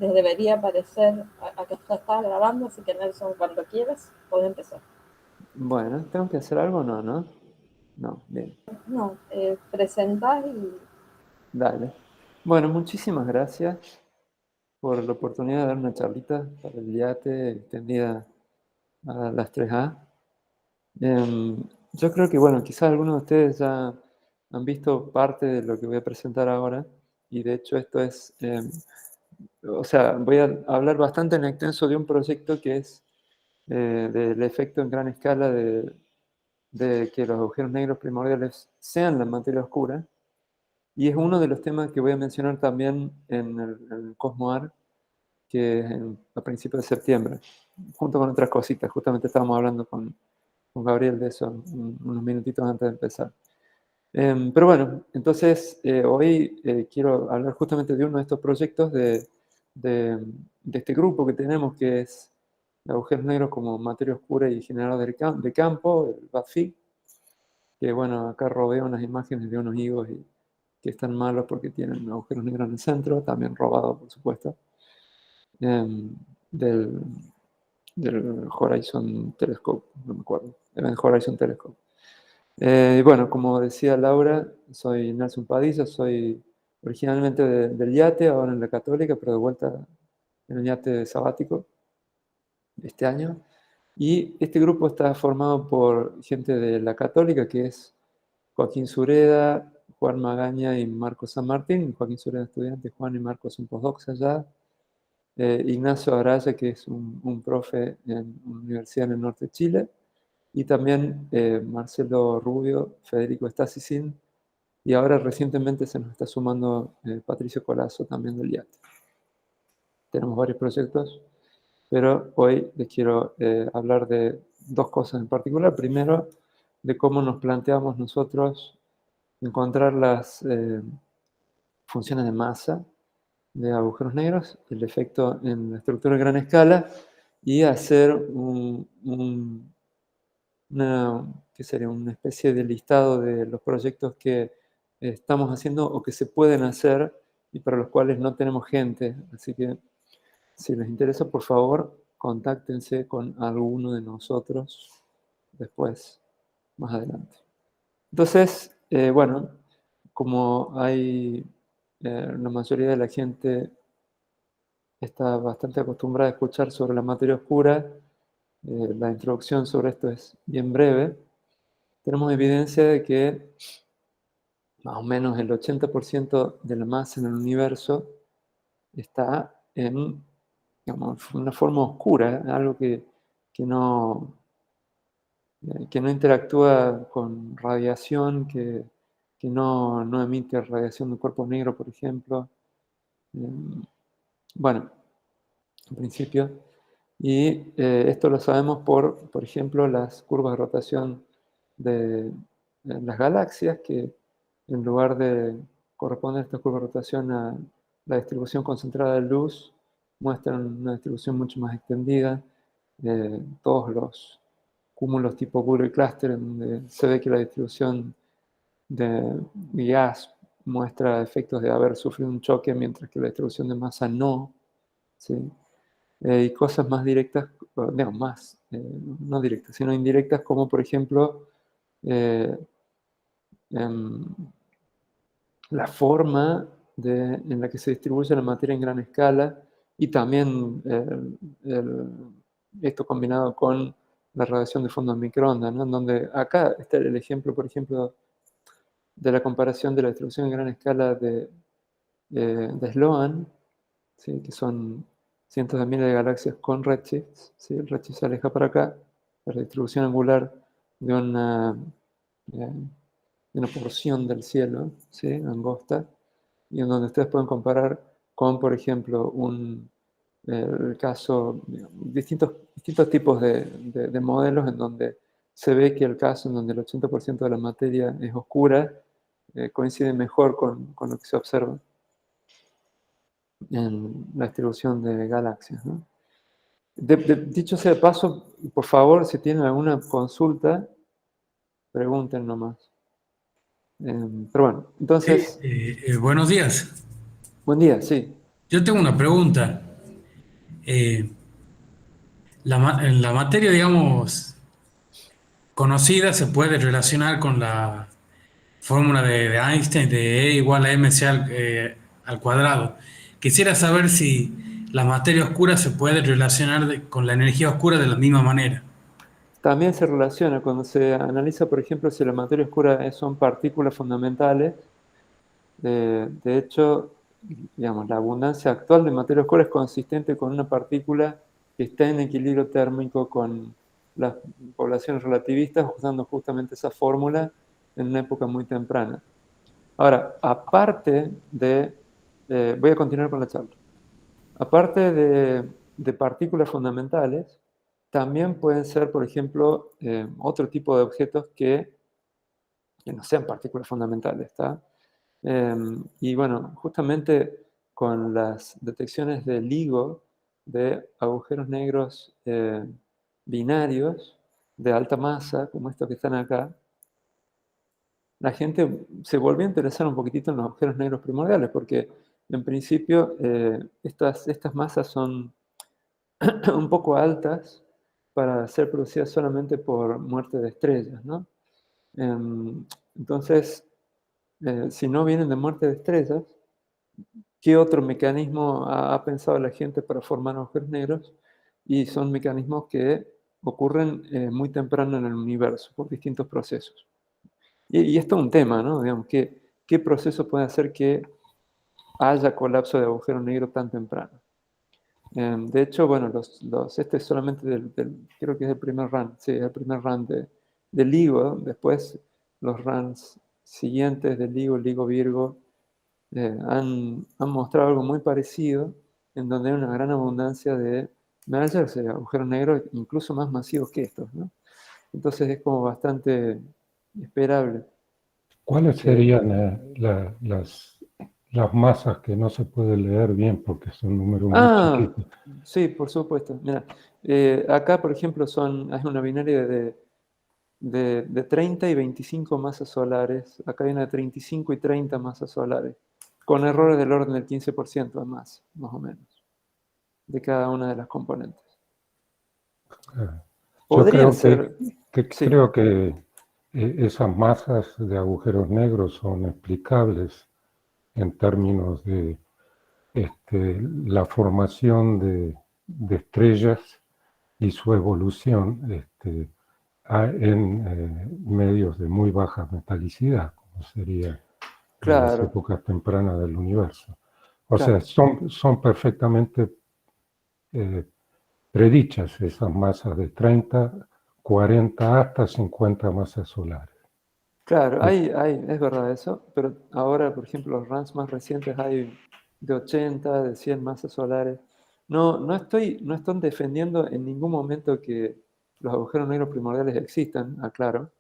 les debería aparecer, acá ya está grabando, así que Nelson, cuando quieras, podés empezar. Bueno, ¿tengo que hacer algo o no, no? No, bien, No, presentás y dale. Bueno, muchísimas gracias por la oportunidad de dar una charlita para el IATE extendida a las 3A. Yo creo que, bueno, quizás algunos de ustedes ya han visto parte de lo que voy a presentar ahora, y de hecho esto es, o sea, voy a hablar bastante en extenso de un proyecto que es del efecto en gran escala de que los agujeros negros primordiales sean la materia oscura, y es uno de los temas que voy a mencionar también en el Cosmo que es a principios de septiembre, junto con otras cositas. Justamente estábamos hablando con Gabriel de eso unos minutitos antes de empezar. Pero bueno, entonces hoy quiero hablar justamente de uno de estos proyectos de, de este grupo que tenemos, que es agujeros negros como materia oscura y generador de campo, el BATFIG, que bueno, acá rodeo unas imágenes de unos higos que están malos porque tienen agujeros negros en el centro, también robados, por supuesto, em, del, del Horizon Telescope, no me acuerdo, Event Horizon Telescope. Y bueno, como decía Laura, soy Nelson Padilla, soy originalmente del IATE, ahora en la Católica, pero de vuelta en el IATE sabático este año. Y este grupo está formado por gente de la Católica, que es Joaquín Sureda, Juan Magaña y Marcos San Martín. Joaquín Sureda estudiante, Juan y Marcos un postdocs allá. Ignacio Araya, que es un profe en una universidad en el norte de Chile. Y también Marcelo Rubio, Federico Stasicin, y ahora recientemente se nos está sumando Patricio Colazo, también del IAT. Tenemos varios proyectos, pero hoy les quiero hablar de dos cosas en particular. Primero, de cómo nos planteamos nosotros encontrar las funciones de masa de agujeros negros, el efecto en la estructura de gran escala, y hacer ¿qué sería? Una especie de listado de los proyectos que estamos haciendo o que se pueden hacer y para los cuales no tenemos gente. Así que si les interesa, por favor, contáctense con alguno de nosotros después, más adelante. Entonces, bueno, como hay la mayoría de la gente está bastante acostumbrada a escuchar sobre la materia oscura, la introducción sobre esto es bien breve. Tenemos evidencia de que más o menos el 80% de la masa en el universo está en, digamos, una forma oscura, algo que no, que no interactúa con radiación, que no emite radiación de cuerpo negro, por ejemplo. Bueno, en principio. Y esto lo sabemos por ejemplo, las curvas de rotación de las galaxias, que en lugar de corresponder estas curvas de rotación a la distribución concentrada de luz, muestran una distribución mucho más extendida. Todos los cúmulos tipo Burey cluster, en donde se ve que la distribución de gas muestra efectos de haber sufrido un choque, mientras que la distribución de masa no. ¿Sí? Y cosas más directas, no, más, no directas, sino indirectas, como por ejemplo eh, em, la forma en la que se distribuye la materia en gran escala y también esto combinado con la radiación de fondo de microondas, ¿no? En donde acá está el ejemplo, por ejemplo, de la comparación de la distribución en gran escala de Sloan, ¿sí? Que son cientos de miles de galaxias con redshifts, ¿sí? El redshift se aleja para acá, la distribución angular de eh, de una porción del cielo, ¿sí? Angosta, y en donde ustedes pueden comparar con, por ejemplo, el caso, digamos, distintos tipos de modelos en donde se ve que el caso en donde el 80% de la materia es oscura coincide mejor con lo que se observa en la distribución de galaxias, ¿no? Dicho sea de paso, por favor, si tienen alguna consulta, pregunten nomás. Pero bueno, Sí, entonces, buenos días. buen día, sí. Yo tengo una pregunta. eh, la materia, digamos, conocida se puede relacionar con la fórmula de Einstein de E igual a mc al cuadrado. Quisiera saber si la materia oscura se puede relacionar con la energía oscura de la misma manera. También se relaciona cuando se analiza, por ejemplo, si la materia oscura son partículas fundamentales. De hecho, digamos, la abundancia actual de materia oscura es consistente con una partícula que está en equilibrio térmico con las poblaciones relativistas, usando justamente esa fórmula en una época muy temprana. Ahora, aparte de, voy a continuar con la charla. Aparte de partículas fundamentales, también pueden ser, por ejemplo, otro tipo de objetos que no sean partículas fundamentales, ¿está? Y bueno, justamente con las detecciones de LIGO, de agujeros negros binarios de alta masa, como estos que están acá, la gente se volvió a interesar un poquitito en los agujeros negros primordiales, porque en principio estas masas son un poco altas para ser producidas solamente por muerte de estrellas, ¿no? Entonces, si no vienen de muerte de estrellas, ¿qué otro mecanismo ha pensado la gente para formar agujeros negros? Y son mecanismos que ocurren muy temprano en el universo por distintos procesos. Y esto es un tema, ¿no? Digamos, ¿qué proceso puede hacer que haya colapso de agujero negro tan temprano? De hecho, bueno, este es solamente creo que es el primer run, sí, es el primer run de LIGO. Después los runs siguientes de LIGO, LIGO Virgo, han mostrado algo muy parecido, en donde hay una gran abundancia de mergers, agujeros negros, incluso más masivos que estos, ¿no? Entonces es como bastante esperable. ¿Cuáles que- serían las masas que no se puede leer bien porque son números muy Ah, chiquitos? sí, por supuesto. Mira, acá, por ejemplo, es una binaria de 30 y 25 masas solares. Acá hay una de 35 y 30 masas solares, con errores del orden del 15% más o menos, de cada una de las componentes. Yo Podrían ser, sí, creo que esas masas de agujeros negros son explicables en términos de la formación de estrellas y su evolución en medios de muy baja metalicidad, como sería en las claro, épocas tempranas del universo. O sea, claro, son perfectamente predichas esas masas de 30, 40 hasta 50 masas solares. claro, es verdad eso, pero ahora, por ejemplo, los runs más recientes hay de 80, de 100 masas solares. No están defendiendo en ningún momento que los agujeros negros primordiales existan, aclaro,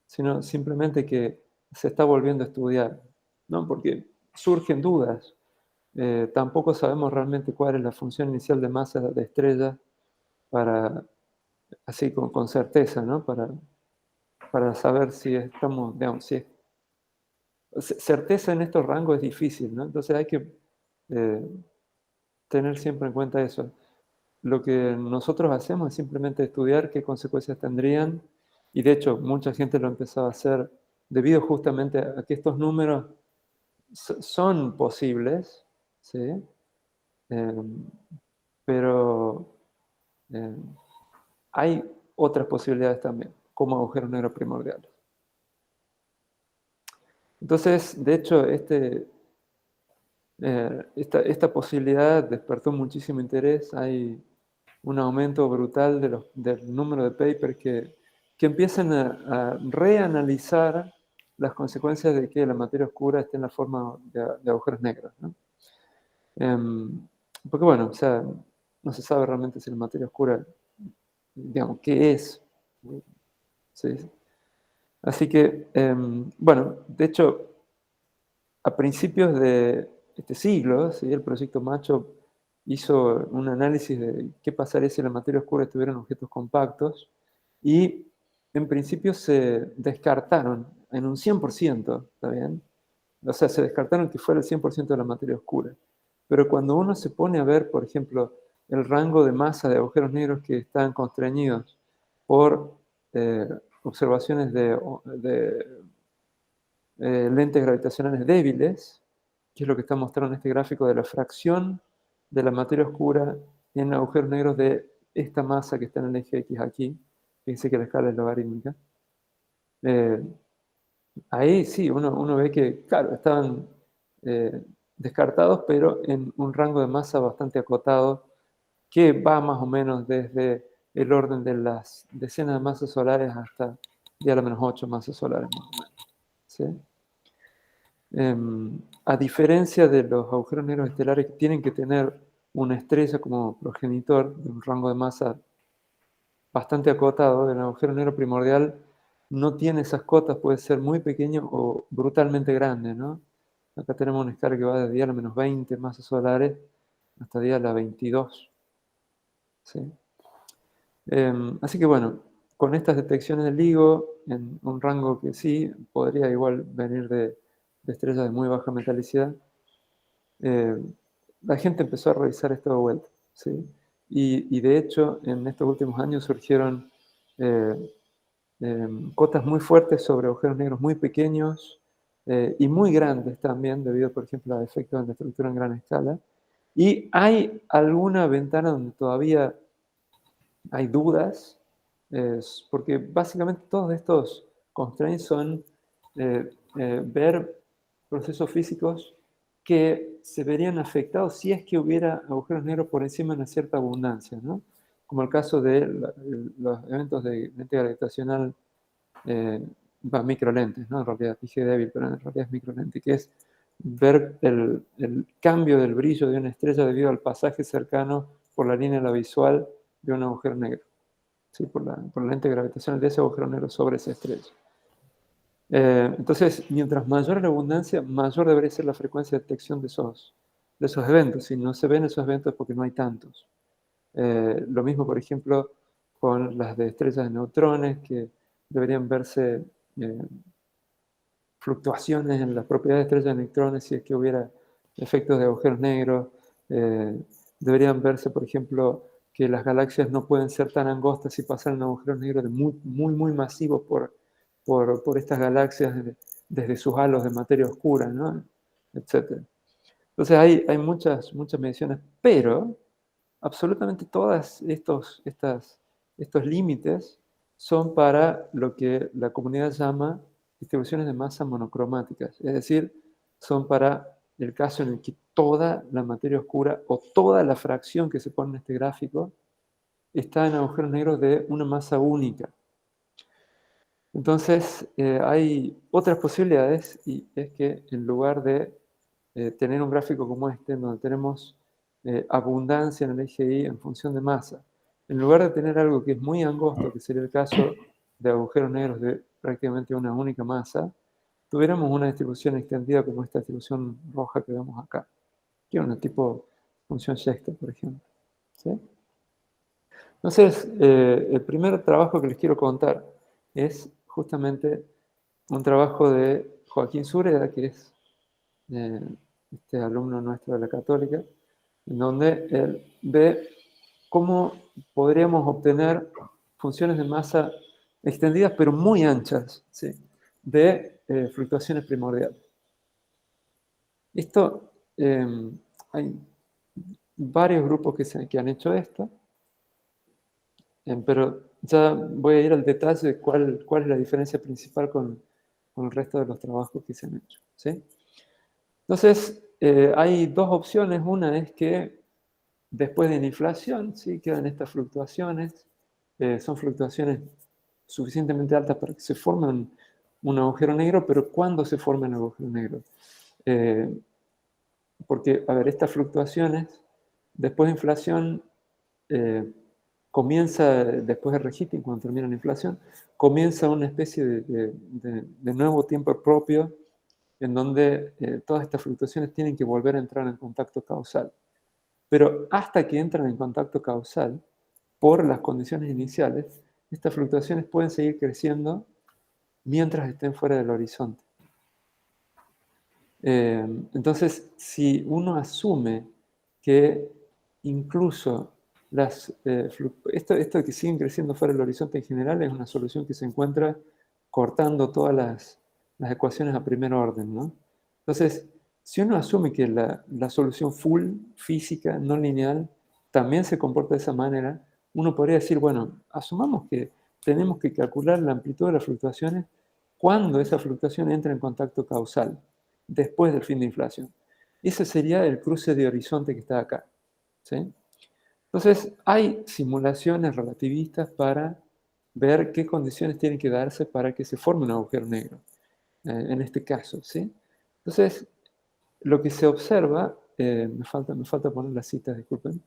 sino simplemente que se está volviendo a estudiar, ¿no? Porque surgen dudas. Tampoco sabemos realmente cuál es la función inicial de masas de estrellas para, así con certeza, ¿no? Para saber si estamos, digamos, certeza en estos rangos es difícil, ¿no? Entonces hay que eh, tener siempre en cuenta eso. Lo que nosotros hacemos es simplemente estudiar qué consecuencias tendrían, y de hecho mucha gente lo ha empezado a hacer debido justamente a que estos números son posibles, ¿sí? Em, pero em, hay otras posibilidades también, como agujeros negros primordiales. Entonces, de hecho, esta posibilidad despertó muchísimo interés. Hay un aumento brutal del número de papers que empiezan a reanalizar las consecuencias de que la materia oscura esté en la forma de agujeros negros, ¿no? Porque bueno, o sea, no se sabe realmente si la materia oscura, digamos, qué es. ¿Sí? Así que, bueno, de hecho, a principios de este siglo, ¿sí? El proyecto Macho hizo un análisis de qué pasaría si la materia oscura estuviera en objetos compactos, y en principio se descartaron en un 100%, ¿está bien? O sea, se descartaron que fuera el 100% de la materia oscura. Pero cuando uno se pone a ver, por ejemplo, el rango de masa de agujeros negros que están constreñidos por observaciones de lentes gravitacionales débiles, que es lo que está mostrando en este gráfico de la fracción de la materia oscura en agujeros negros de esta masa que está en el eje X aquí. Fíjense que la escala es logarítmica. Ahí sí, uno ve que, claro, estaban descartados, pero en un rango de masa bastante acotado, que va más o menos desde el orden de las decenas de masas solares hasta 10 a la menos 8 masas solares, más o menos. ¿Sí? A diferencia de los agujeros negros estelares que tienen que tener una estrella como progenitor de un rango de masa bastante acotado, el agujero negro primordial no tiene esas cotas, puede ser muy pequeño o brutalmente grande, ¿no? Acá tenemos una escala que va de 10 a la menos 20 masas solares hasta 10 a la 22. ¿Sí? Así que bueno, con estas detecciones del LIGO, en un rango que sí, podría igual venir de estrellas de muy baja metalicidad, la gente empezó a revisar esto de vuelta. ¿Sí? Y de hecho, en estos últimos años surgieron cotas muy fuertes sobre agujeros negros muy pequeños y muy grandes también, debido, por ejemplo, a efectos de estructura en gran escala. Y hay alguna ventana donde todavía hay dudas, porque básicamente todos estos constraints son ver procesos físicos que se verían afectados si es que hubiera agujeros negros por encima de una cierta abundancia, ¿no? Como el caso de los eventos de lente gravitacional, microlentes, ¿no? En realidad dije débil, pero en realidad es microlente, que es ver el cambio del brillo de una estrella debido al pasaje cercano por la línea de la visual de un agujero negro, ¿sí? Por la lente gravitacional de ese agujero negro sobre esa estrella. Entonces, mientras mayor la abundancia, mayor debería ser la frecuencia de detección de esos eventos. Si no se ven esos eventos es porque no hay tantos. Lo mismo, por ejemplo, con las de estrellas de neutrones, que deberían verse fluctuaciones en las propiedades de estrellas de neutrones si es que hubiera efectos de agujeros negros. Deberían verse, por ejemplo, que las galaxias no pueden ser tan angostas si pasan agujeros negros de muy masivos por estas galaxias desde sus halos de materia oscura, ¿no? Etc. Entonces hay muchas mediciones, pero absolutamente todos estos límites son para lo que la comunidad llama distribuciones de masa monocromáticas, es decir, son para el caso en el que toda la materia oscura o toda la fracción que se pone en este gráfico está en agujeros negros de una masa única. Entonces, hay otras posibilidades, y es que en lugar de tener un gráfico como este, en donde tenemos abundancia en el eje Y en función de masa, en lugar de tener algo que es muy angosto, que sería el caso de agujeros negros de prácticamente una única masa, tuviéramos una distribución extendida como esta distribución roja que vemos acá, que es una tipo función Schechter, por ejemplo. ¿Sí? Entonces, el primer trabajo que les quiero contar es justamente un trabajo de Joaquín Sureda, que es este alumno nuestro de la Católica, en donde él ve cómo podríamos obtener funciones de masa extendidas, pero muy anchas, ¿sí? De fluctuaciones primordiales. Esto, hay varios grupos que han hecho esto, pero ya voy a ir al detalle de cuál es la diferencia principal con el resto de los trabajos que se han hecho, ¿sí? Entonces, hay dos opciones. Una es que después de la inflación, ¿sí? Quedan estas fluctuaciones. Son fluctuaciones suficientemente altas para que se formen un agujero negro, pero ¿cuándo se forma el agujero negro? Porque, a ver, estas fluctuaciones, después de inflación, comienza, después de reheating, cuando termina la inflación, comienza una especie de nuevo tiempo propio en donde todas estas fluctuaciones tienen que volver a entrar en contacto causal. Pero hasta que entran en contacto causal, por las condiciones iniciales, estas fluctuaciones pueden seguir creciendo mientras estén fuera del horizonte. Entonces, si uno asume que incluso esto de que siguen creciendo fuera del horizonte en general es una solución que se encuentra cortando todas las ecuaciones a primer orden, ¿no? Entonces, si uno asume que la solución full, física, no lineal, también se comporta de esa manera, uno podría decir, bueno, asumamos que tenemos que calcular la amplitud de las fluctuaciones cuando esa fluctuación entra en contacto causal, después del fin de inflación. Ese sería el cruce de horizonte que está acá, ¿sí? Entonces, hay simulaciones relativistas para ver qué condiciones tienen que darse para que se forme un agujero negro, en este caso, ¿sí? Entonces, lo que se observa, me falta poner las citas, disculpen,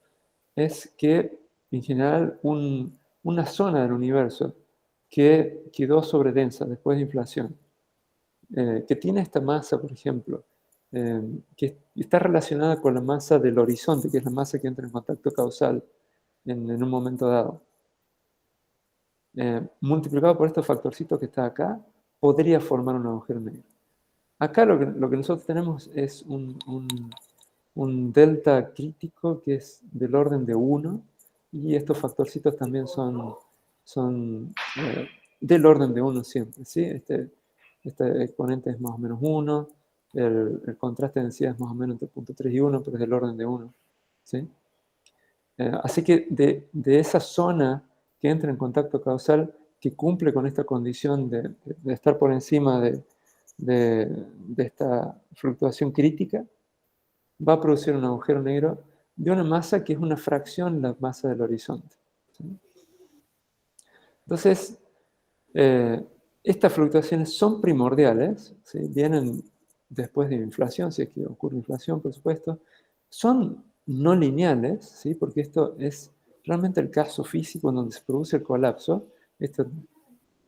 es que en general una zona del universo que quedó sobredensa después de inflación, que tiene esta masa, por ejemplo, que está relacionada con la masa del horizonte, que es la masa que entra en contacto causal en un momento dado, multiplicado por este factorcito que está acá, podría formar un agujero negro. Acá lo que nosotros tenemos es un delta crítico que es del orden de 1, y estos factorcitos también son del orden de 1 siempre, ¿sí? Este exponente es más o menos 1, el contraste de densidad es más o menos entre 0.3 y 1, pero es del orden de 1, ¿sí? Así que de esa zona que entra en contacto causal, que cumple con esta condición de estar por encima de esta fluctuación crítica, va a producir un agujero negro de una masa que es una fracción de la masa del horizonte, ¿sí? Entonces, estas fluctuaciones son primordiales, ¿sí? Vienen después de inflación, si es que ocurre inflación, por supuesto. Son no lineales, ¿sí? Porque esto es realmente el caso físico en donde se produce el colapso. Esto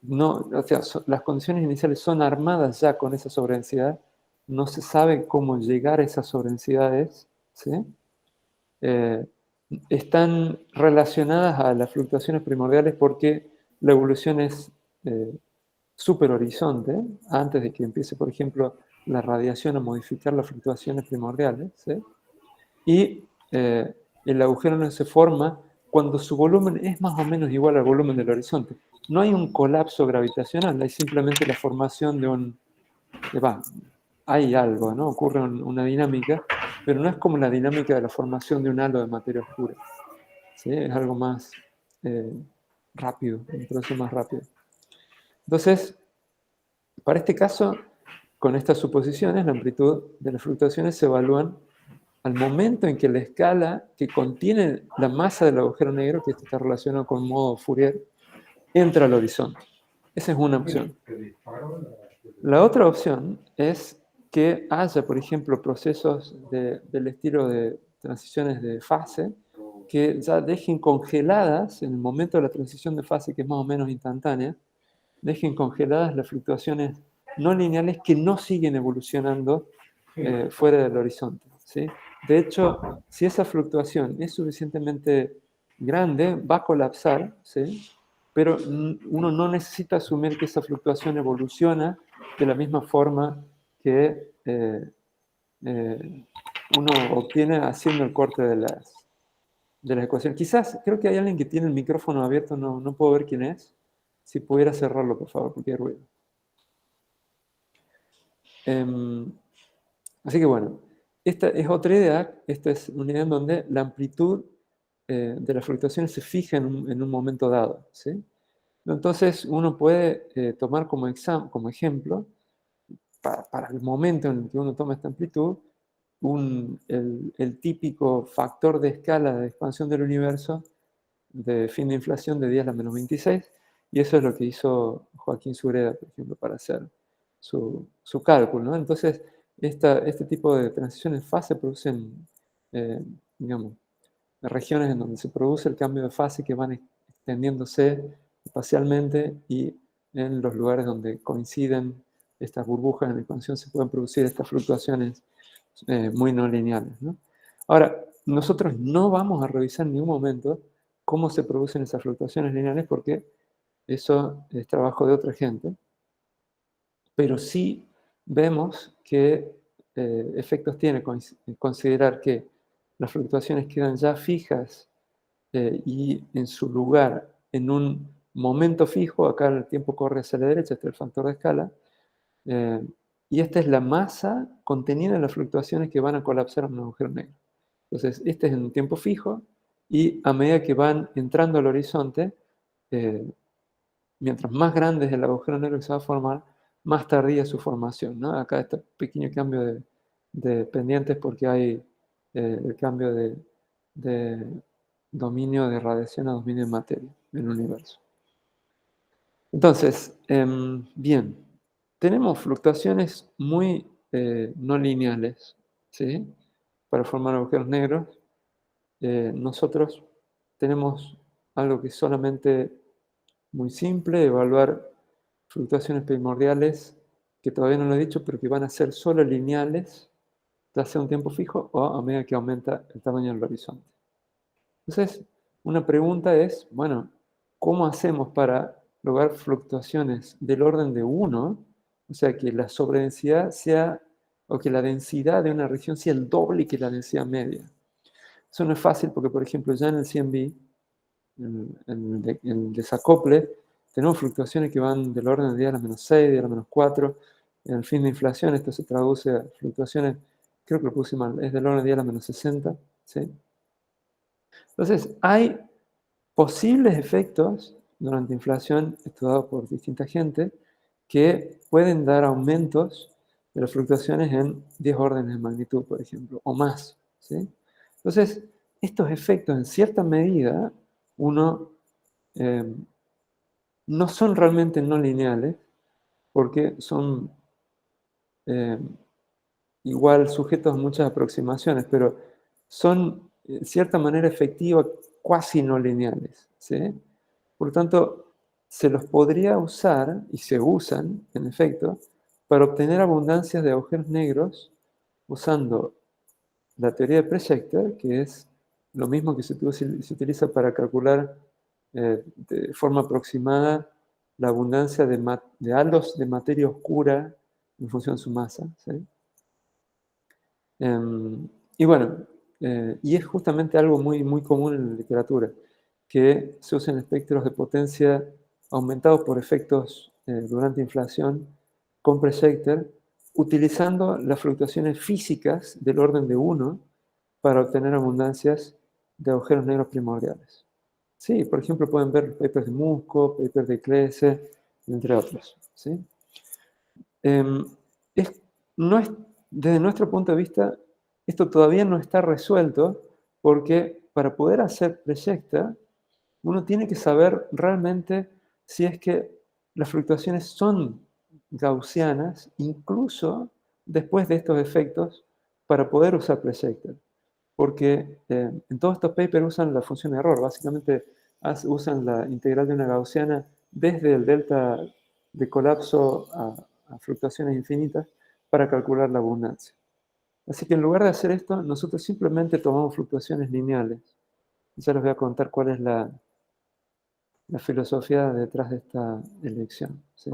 no, o sea, las condiciones iniciales son armadas ya con esa sobredensidad. No se sabe cómo llegar a esas sobredensidades, ¿sí? Están relacionadas a las fluctuaciones primordiales porque la evolución es superhorizonte, antes de que empiece, por ejemplo, la radiación a modificar las fluctuaciones primordiales, ¿sí? Y el agujero no se forma cuando su volumen es más o menos igual al volumen del horizonte. No hay un colapso gravitacional, hay simplemente la formación de un... hay algo, ¿no? Ocurre una dinámica, pero no es como la dinámica de la formación de un halo de materia oscura, ¿sí? Es algo más rápido, un proceso más rápido. Entonces, para este caso, con estas suposiciones, la amplitud de las fluctuaciones se evalúan al momento en que la escala que contiene la masa del agujero negro, que esto está relacionado con modo Fourier, entra al horizonte. Esa es una opción. La otra opción es que haya, por ejemplo, procesos del estilo de transiciones de fase que ya dejen congeladas, en el momento de la transición de fase, que es más o menos instantánea, dejen congeladas las fluctuaciones no lineales que no siguen evolucionando fuera del horizonte, ¿sí? De hecho, si esa fluctuación es suficientemente grande, va a colapsar, ¿sí? Pero uno no necesita asumir que esa fluctuación evoluciona de la misma forma que uno obtiene haciendo el corte de las ecuaciones. Quizás, creo que hay alguien que tiene el micrófono abierto, no puedo ver quién es. Si pudiera cerrarlo, por favor, porque hay ruido. Así que bueno, esta es otra idea. Esta es una idea en donde la amplitud de las fluctuaciones se fija en un momento dado, ¿sí? Entonces uno puede tomar como ejemplo, para el momento en el que uno toma esta amplitud, el típico factor de escala de expansión del universo de fin de inflación de 10 a la menos 26, y eso es lo que hizo Joaquín Sureda, por ejemplo, para hacer su cálculo, ¿no? Entonces, este tipo de transiciones en fase producen, digamos, regiones en donde se produce el cambio de fase que van extendiéndose espacialmente, y en los lugares donde coinciden estas burbujas en expansión se pueden producir estas fluctuaciones muy no lineales, ¿no? Ahora, nosotros no vamos a revisar en ningún momento cómo se producen esas fluctuaciones lineales porque eso es trabajo de otra gente, pero sí vemos qué efectos tiene considerar que las fluctuaciones quedan ya fijas y en su lugar, en un momento fijo, acá el tiempo corre hacia la derecha, este es el factor de escala, y esta es la masa contenida en las fluctuaciones que van a colapsar en un agujero negro. Entonces, este es en un tiempo fijo, y a medida que van entrando al horizonte, mientras más grande es el agujero negro que se va a formar, más tardía es su formación, ¿no? Acá este pequeño cambio de pendientes porque hay el cambio de dominio de radiación a dominio de materia en el universo. Entonces, bien, tenemos fluctuaciones muy no lineales, ¿sí? Para formar agujeros negros. Nosotros tenemos algo que es solamente muy simple, evaluar fluctuaciones primordiales, que todavía no lo he dicho, pero que van a ser solo lineales, ya sea un tiempo fijo o a medida que aumenta el tamaño del horizonte. Entonces, una pregunta es, bueno, ¿cómo hacemos para lograr fluctuaciones del orden de 1? O sea, que la sobredensidad sea, o que la densidad de una región sea el doble que la densidad media. Eso no es fácil porque, por ejemplo, ya en el CMB, en el desacople, tenemos fluctuaciones que van del orden de 10 a la menos 6, 10 a la menos 4. En el fin de inflación, esto se traduce a fluctuaciones, creo que lo puse mal, es del orden de 10 a la menos 60. ¿Sí? Entonces, hay posibles efectos durante inflación estudiados por distinta gente que pueden dar aumentos de las fluctuaciones en 10 órdenes de magnitud, por ejemplo, o más. ¿Sí? Entonces, estos efectos, en cierta medida, no son realmente no lineales, porque son igual sujetos a muchas aproximaciones, pero son, en cierta manera efectiva, cuasi no lineales. ¿Sí? Por lo tanto, se los podría usar, y se usan, en efecto, para obtener abundancias de agujeros negros usando la teoría de Projector, que es lo mismo que se utiliza para calcular de forma aproximada la abundancia de halos de materia oscura en función de su masa. ¿Sí? Y bueno, y es justamente algo muy, muy común en la literatura, que se usan espectros de potencia aumentados por efectos durante inflación con Projector, utilizando las fluctuaciones físicas del orden de 1 para obtener abundancias de agujeros negros primordiales. Sí, por ejemplo, pueden ver los papers de Musco, papers de Klese, entre otros. ¿Sí? No es, desde nuestro punto de vista, esto todavía no está resuelto porque para poder hacer Projector, uno tiene que saber realmente si es que las fluctuaciones son gaussianas, incluso después de estos efectos, para poder usar Projector. Porque en todos estos papers usan la función de error, básicamente usan la integral de una gaussiana desde el delta de colapso a fluctuaciones infinitas para calcular la abundancia. Así que en lugar de hacer esto, nosotros simplemente tomamos fluctuaciones lineales. Ya les voy a contar cuál es la filosofía detrás de esta elección. ¿Sí?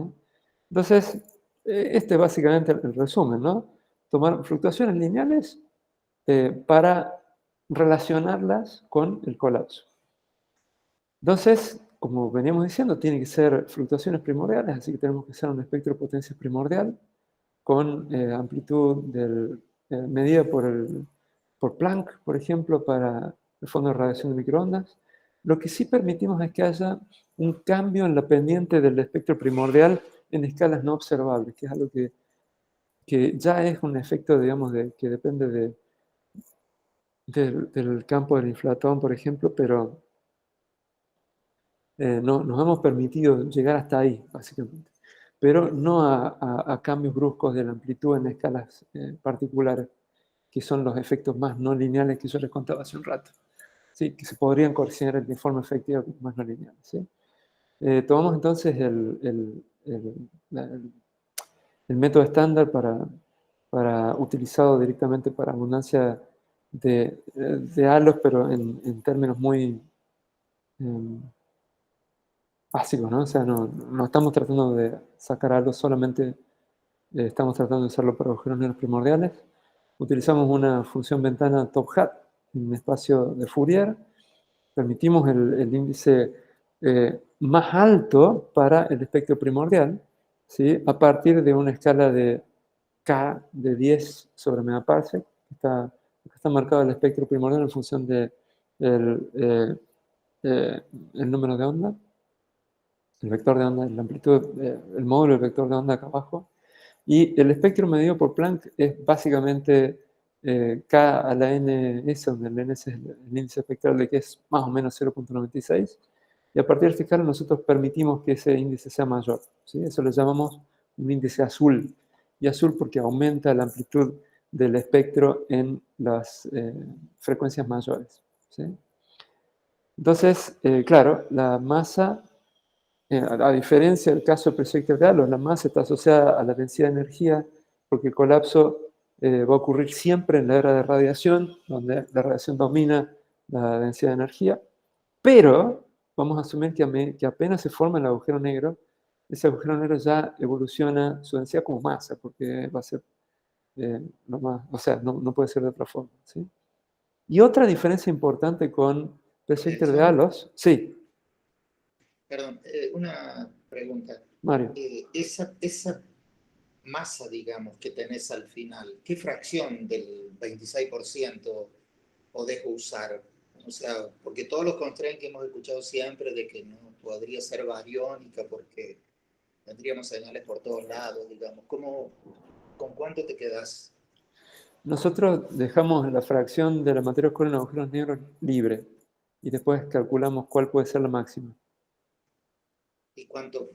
Entonces, este es básicamente el resumen, ¿no? Tomar fluctuaciones lineales para relacionarlas con el colapso. Entonces, como veníamos diciendo, tiene que ser fluctuaciones primordiales, así que tenemos que hacer un espectro de potencia primordial con amplitud medida por Planck, por ejemplo, para el fondo de radiación de microondas. Lo que sí permitimos es que haya un cambio en la pendiente del espectro primordial en escalas no observables, que es algo que ya es un efecto, digamos, que depende del campo del inflatón, por ejemplo, pero no, nos hemos permitido llegar hasta ahí, básicamente. Pero no a cambios bruscos de la amplitud en escalas particulares, que son los efectos más no lineales que yo les contaba hace un rato. ¿Sí? Que se podrían considerar de forma efectiva como más no lineales. ¿Sí? Tomamos entonces el método estándar utilizado directamente para abundancia de halos, pero en términos muy básicos, ¿no? O sea, no estamos tratando de sacar halos solamente, estamos tratando de usarlo para agujeros negros primordiales. Utilizamos una función ventana top hat en un espacio de Fourier permitimos el índice más alto para el espectro primordial, ¿sí? A partir de una escala de K de 10 sobre megaparsec. Está marcado el espectro primordial en función de el número de onda, el vector de onda, la amplitud, el módulo del vector de onda acá abajo. Y el espectro medido por Planck es básicamente K a la NS, donde el NS es el índice espectral de que es más o menos 0.96. Y a partir de esta escala nosotros permitimos que ese índice sea mayor, ¿sí? Eso lo llamamos un índice azul. Y azul porque aumenta la amplitud del espectro en las frecuencias mayores, ¿sí? Entonces, claro, la masa, a diferencia del caso del proyecto de Halos, la masa está asociada a la densidad de energía porque el colapso va a ocurrir siempre en la era de radiación, donde la radiación domina la densidad de energía, pero vamos a asumir que apenas se forma el agujero negro, ese agujero negro ya evoluciona su densidad como masa, porque va a ser lo más, o sea, no puede ser de otra forma, ¿sí? Y otra diferencia importante con Projector de Nelson, Halos, sí, perdón, una pregunta. Mario. Esa masa, digamos, que tenés al final, ¿qué fracción del 26% podés usar? O sea, porque todos los constraints que hemos escuchado siempre de que no podría ser bariónica porque tendríamos señales por todos lados, digamos. ¿Con cuánto te quedas? Nosotros dejamos la fracción de la materia oscura en agujeros negros libre y después calculamos cuál puede ser la máxima. ¿Y cuánto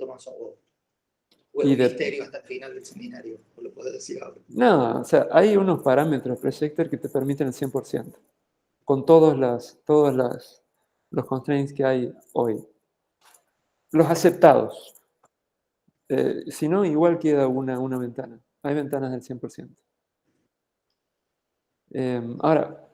más? ¿O Y es un de- misterio hasta el final del seminario? ¿O lo puedes decir ahora? No, o sea, hay unos parámetros Projector que te permiten el 100%, con los constraints que hay hoy. Los aceptados. Si no, igual queda una ventana. Hay ventanas del 100%. Ahora,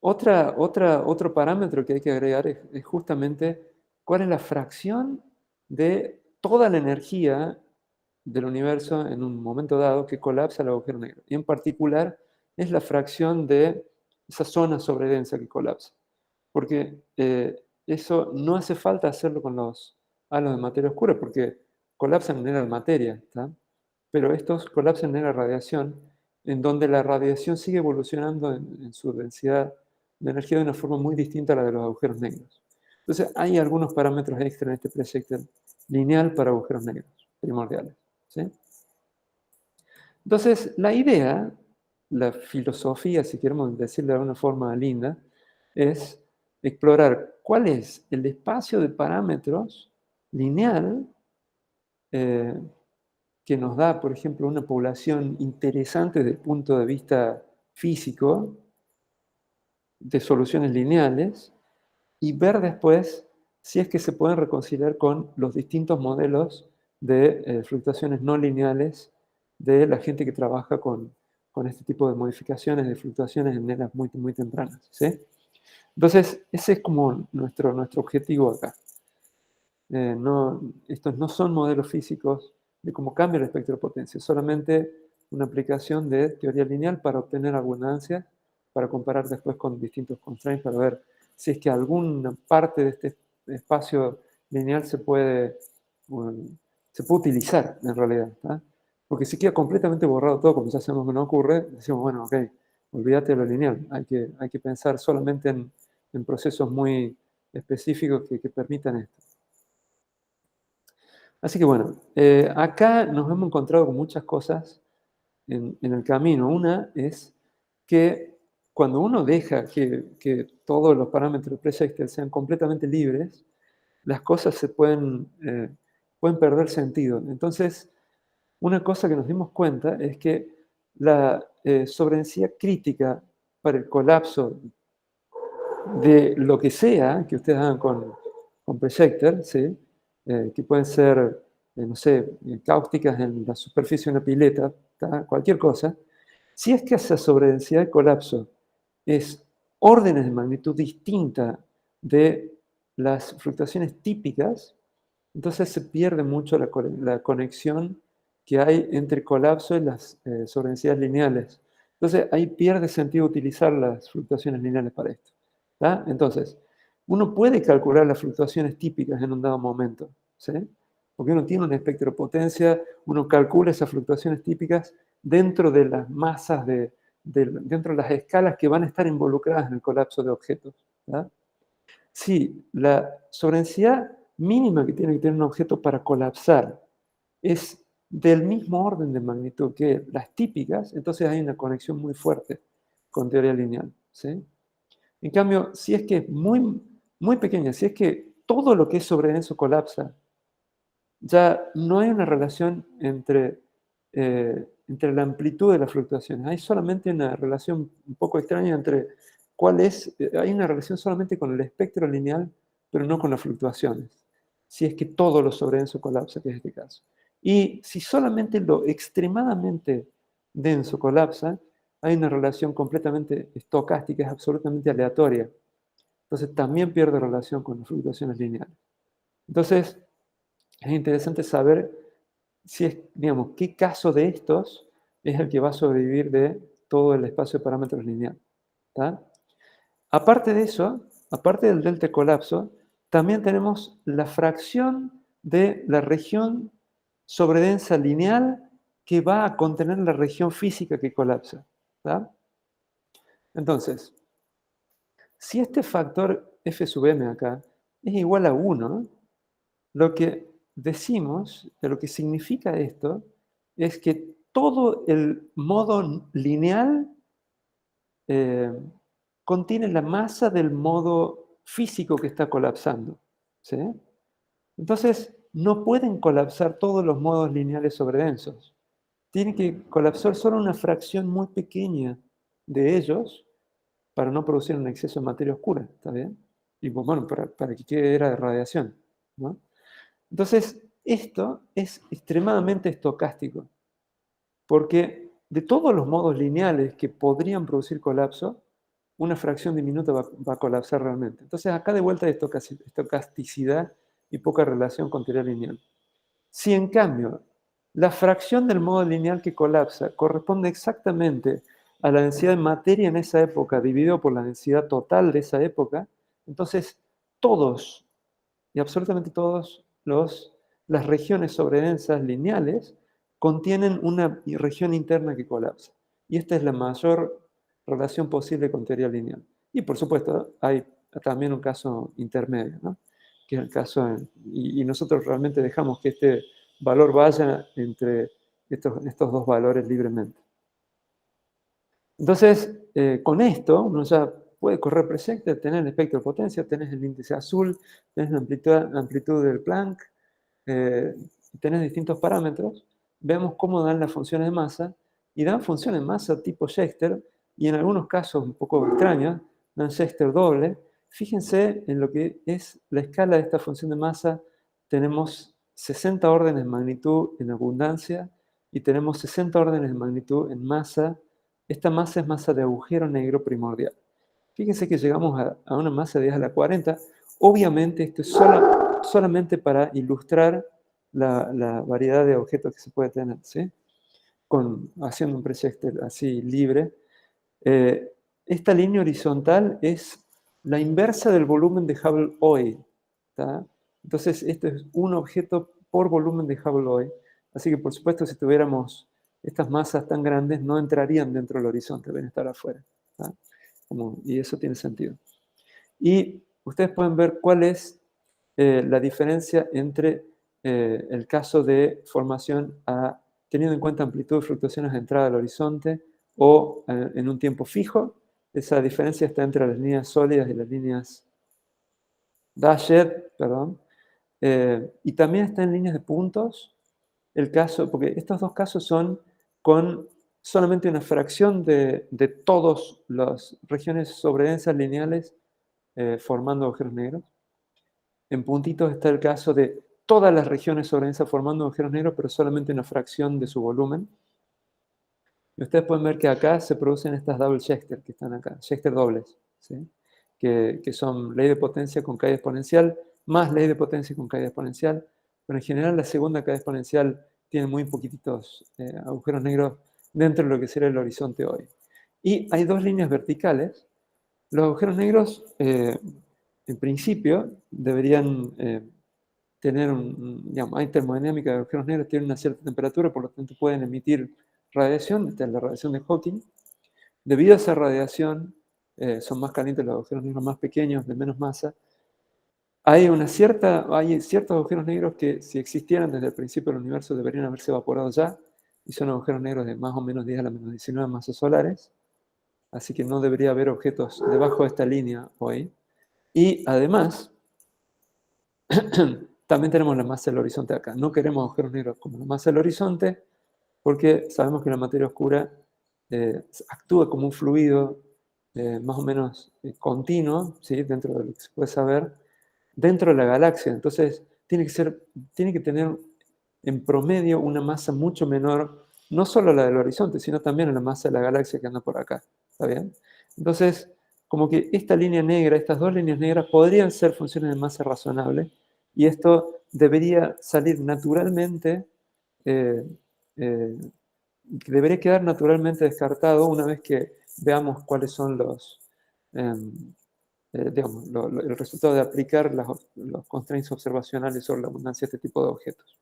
otro parámetro que hay que agregar es justamente cuál es la fracción de toda la energía del universo en un momento dado que colapsa el agujero negro. Y en particular es la fracción de esa zona sobredensa que colapsa. Porque eso no hace falta hacerlo con los halos de materia oscura, porque colapsan en la materia, ¿tá? Pero estos colapsan en la radiación, en donde la radiación sigue evolucionando en su densidad de energía de una forma muy distinta a la de los agujeros negros. Entonces, hay algunos parámetros extra en este proyecto lineal para agujeros negros, primordiales, ¿sí? Entonces, la idea, la filosofía, si queremos decirlo de alguna forma linda, es explorar cuál es el espacio de parámetros lineal que nos da, por ejemplo, una población interesante desde el punto de vista físico, de soluciones lineales, y ver después si es que se pueden reconciliar con los distintos modelos de fluctuaciones no lineales de la gente que trabaja con este tipo de modificaciones de fluctuaciones en eras muy, muy tempranas, ¿sí? Entonces, ese es como nuestro objetivo acá. Estos no son modelos físicos de cómo cambia el espectro de potencia, solamente una aplicación de teoría lineal para obtener abundancia, para comparar después con distintos constraints, para ver si es que alguna parte de este espacio lineal se puede utilizar en realidad, ¿tá? Porque si queda completamente borrado todo, como ya sabemos que no ocurre, decimos, bueno, ok, olvídate de lo lineal, hay que pensar solamente en procesos muy específicos que permitan esto. Así que bueno, acá nos hemos encontrado con muchas cosas en el camino. Una es que cuando uno deja que todos los parámetros de Projector sean completamente libres, las cosas pueden perder sentido. Entonces, una cosa que nos dimos cuenta es que la sobredensidad crítica para el colapso de lo que sea que ustedes hagan con Projector, ¿sí? Que pueden ser, no sé, cáusticas en la superficie de una pileta, ¿tá? Cualquier cosa, si es que esa sobredensidad de colapso es órdenes de magnitud distinta de las fluctuaciones típicas, entonces se pierde mucho la conexión que hay entre colapso y las sobredensidades lineales. Entonces ahí pierde sentido utilizar las fluctuaciones lineales para esto. ¿tá? Entonces, uno puede calcular las fluctuaciones típicas en un dado momento, ¿sí? Porque uno tiene una espectropotencia, uno calcula esas fluctuaciones típicas dentro de las masas, dentro de las escalas que van a estar involucradas en el colapso de objetos, ¿tá? Si la sobredensidad mínima que tiene que tener un objeto para colapsar es del mismo orden de magnitud que las típicas, entonces hay una conexión muy fuerte con teoría lineal, ¿sí? En cambio, si es que es muy, muy pequeña, si es que todo lo que es sobredenso colapsa, ya no hay una relación entre la amplitud de las fluctuaciones. Hay solamente una relación un poco extraña entre hay una relación solamente con el espectro lineal, pero no con las fluctuaciones. Si es que todo lo sobredenso colapsa, que es este caso. Y si solamente lo extremadamente denso colapsa, hay una relación completamente estocástica, es absolutamente aleatoria. Entonces también pierde relación con las fluctuaciones lineales. Entonces, es interesante saber si es, digamos, qué caso de estos es el que va a sobrevivir de todo el espacio de parámetros lineal, ¿tá? Aparte de eso, aparte del delta colapso, también tenemos la fracción de la región sobredensa lineal que va a contener la región física que colapsa, ¿tá? Entonces, si este factor f sub m acá es igual a 1, lo que decimos, lo que significa esto, es que todo el modo lineal contiene la masa del modo físico que está colapsando, ¿sí? Entonces, no pueden colapsar todos los modos lineales sobredensos. Tiene que colapsar solo una fracción muy pequeña de ellos para no producir un exceso de materia oscura, ¿está bien? Y bueno, para que quede era de radiación, ¿no? Entonces, esto es extremadamente estocástico, porque de todos los modos lineales que podrían producir colapso, una fracción diminuta va a colapsar realmente. Entonces, acá de vuelta hay estocasticidad y poca relación con teoría lineal. Si en cambio la fracción del modo lineal que colapsa corresponde exactamente a la densidad de materia en esa época dividido por la densidad total de esa época, entonces todos, y absolutamente todos, las regiones sobredensas lineales contienen una región interna que colapsa. Y esta es la mayor relación posible con teoría lineal. Y por supuesto, hay también un caso intermedio, ¿no? Que es el caso, y nosotros realmente dejamos que este valor vaya entre estos dos valores libremente. Entonces, con esto, uno ya puede correr presente, tener el espectro de potencia, tenés el índice azul, tenés la amplitud del Planck, tenés distintos parámetros, vemos cómo dan las funciones de masa, y dan funciones de masa tipo Schechter, y en algunos casos un poco extraños, dan Schechter doble. Fíjense en lo que es la escala de esta función de masa, tenemos 60 órdenes de magnitud en abundancia, y tenemos 60 órdenes de magnitud en masa. Esta masa es masa de agujero negro primordial. Fíjense que llegamos a una masa de 10 a la 40. Obviamente esto es solamente para ilustrar la variedad de objetos que se puede tener, ¿sí? Haciendo un pre-Schechter así libre. Esta línea horizontal es la inversa del volumen de Hubble hoy, ¿tá? Entonces esto es un objeto por volumen de Hubble hoy. Así que por supuesto si tuviéramos estas masas tan grandes no entrarían dentro del horizonte, deben estar afuera, ¿tá? Y eso tiene sentido. Y ustedes pueden ver cuál es la diferencia entre el caso de formación teniendo en cuenta amplitud de fluctuaciones de entrada al horizonte o en un tiempo fijo. Esa diferencia está entre las líneas sólidas y las líneas dashed, perdón. Y también está en líneas de puntos. El caso, porque estos dos casos son con solamente una fracción de todas las regiones sobredensas lineales formando agujeros negros. En puntitos está el caso de todas las regiones sobredensas formando agujeros negros, pero solamente una fracción de su volumen. Y ustedes pueden ver que acá se producen estas double Schechter que están acá, Schechter dobles, ¿sí? que son ley de potencia con caída exponencial, más ley de potencia con caída exponencial, pero en general la segunda caída exponencial tiene muy poquititos agujeros negros dentro de lo que sería el horizonte hoy. Y hay dos líneas verticales. Los agujeros negros, en principio, deberían tener digamos, hay termodinámica de agujeros negros, tienen una cierta temperatura, por lo tanto pueden emitir radiación, esta es la radiación de Hawking. Debido a esa radiación, son más calientes los agujeros negros más pequeños, de menos masa. Hay ciertos agujeros negros que, si existieran desde el principio del universo, deberían haberse evaporado ya, y son agujeros negros de más o menos 10 a la menos 19 masas solares, así que no debería haber objetos debajo de esta línea hoy. Y además, también tenemos la masa del horizonte acá. No queremos agujeros negros como la masa del horizonte, porque sabemos que la materia oscura actúa como un fluido más o menos continuo, ¿sí? Dentro de lo que se puede saber, dentro de la galaxia. Entonces, tiene que tener en promedio una masa mucho menor, no solo la del horizonte, sino también la masa de la galaxia que anda por acá. ¿Está bien? Entonces, como que esta línea negra, estas dos líneas negras, podrían ser funciones de masa razonable, y esto debería salir naturalmente, debería quedar naturalmente descartado una vez que veamos cuáles son digamos, el resultado de aplicar los constraints observacionales sobre la abundancia de este tipo de objetos.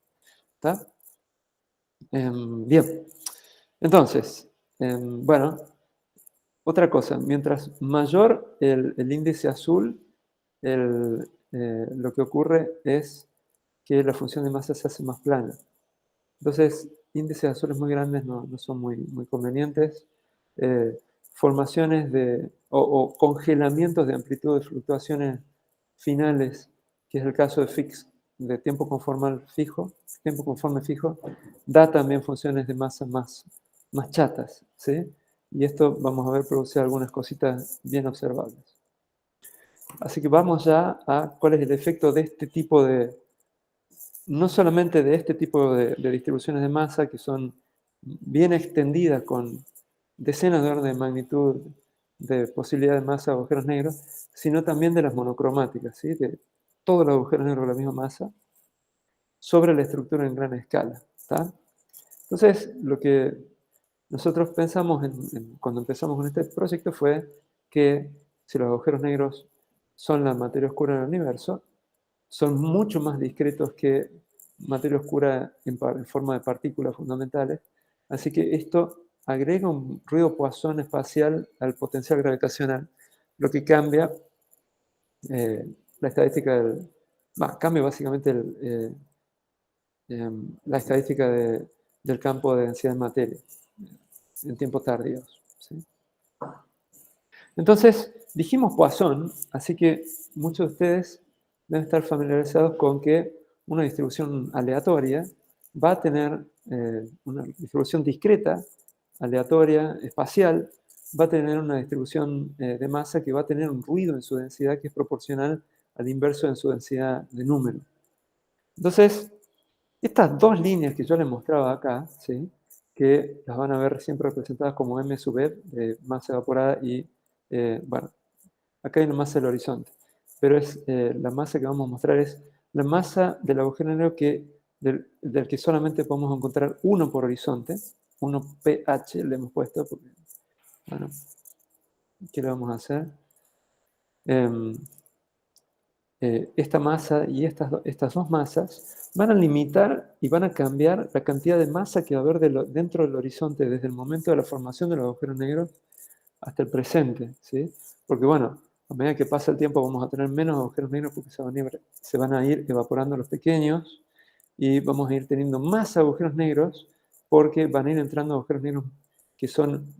¿Está? Bien. Entonces, bueno, otra cosa, mientras mayor el índice azul, lo que ocurre es que la función de masa se hace más plana. Entonces, índices azules muy grandes no son muy convenientes. Formaciones o congelamientos de amplitud de fluctuaciones finales, que es el caso de tiempo conforme fijo, da también funciones de masa más chatas, ¿sí? Y esto vamos a ver producir algunas cositas bien observables. Así que vamos ya a cuál es el efecto de este tipo no solamente de este tipo de distribuciones de masa, que son bien extendidas con decenas de orden de magnitud de posibilidad de masa de agujeros negros, sino también de las monocromáticas, ¿sí? De todos los agujeros negros de la misma masa, sobre la estructura en gran escala. ¿Está? Entonces, lo que nosotros pensamos cuando empezamos con este proyecto fue que si los agujeros negros son la materia oscura del universo, son mucho más discretos que materia oscura en forma de partículas fundamentales, así que esto agrega un ruido Poisson espacial al potencial gravitacional, lo que cambia la estadística cambia básicamente la estadística del campo de densidad de materia en tiempos tardíos, ¿sí? Entonces, dijimos Poisson, así que muchos de ustedes deben estar familiarizados con que una distribución aleatoria va a tener una distribución discreta, aleatoria, espacial, va a tener una distribución de masa que va a tener un ruido en su densidad que es proporcional al inverso en su densidad de número. Entonces, estas dos líneas que yo les mostraba acá, ¿sí? Que las van a ver siempre representadas como M sub E, de masa evaporada, y bueno, acá hay una masa del horizonte, pero la masa que vamos a mostrar es la masa del agujero negro del que solamente podemos encontrar uno por horizonte, 1pH le hemos puesto, porque, bueno, ¿qué le vamos a hacer? Esta masa y estas dos masas van a limitar y van a cambiar la cantidad de masa que va a haber dentro del horizonte desde el momento de la formación de los agujeros negros hasta el presente, ¿sí? Porque bueno, a medida que pasa el tiempo vamos a tener menos agujeros negros porque se van a ir evaporando los pequeños, y vamos a ir teniendo más agujeros negros porque van a ir entrando agujeros negros que son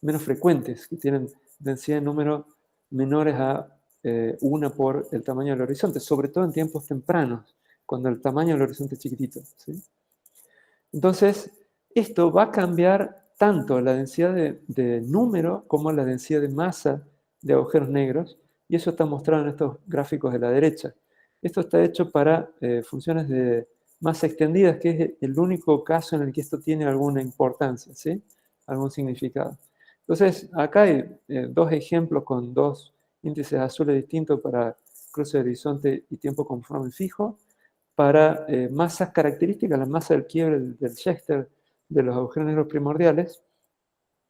menos frecuentes, que tienen densidad de número menores a 1 por el tamaño del horizonte, sobre todo en tiempos tempranos, cuando el tamaño del horizonte es chiquitito, ¿sí? Entonces, esto va a cambiar tanto la densidad de número como la densidad de masa de agujeros negros, y eso está mostrado en estos gráficos de la derecha. Esto está hecho para funciones de masa extendidas, que es el único caso en el que esto tiene alguna importancia, ¿sí? Algún significado. Entonces, acá hay dos ejemplos con dos índices azules distintos para cruce de horizonte y tiempo conforme fijo, para masas características, la masa del quiebre del Schechter de los agujeros negros primordiales,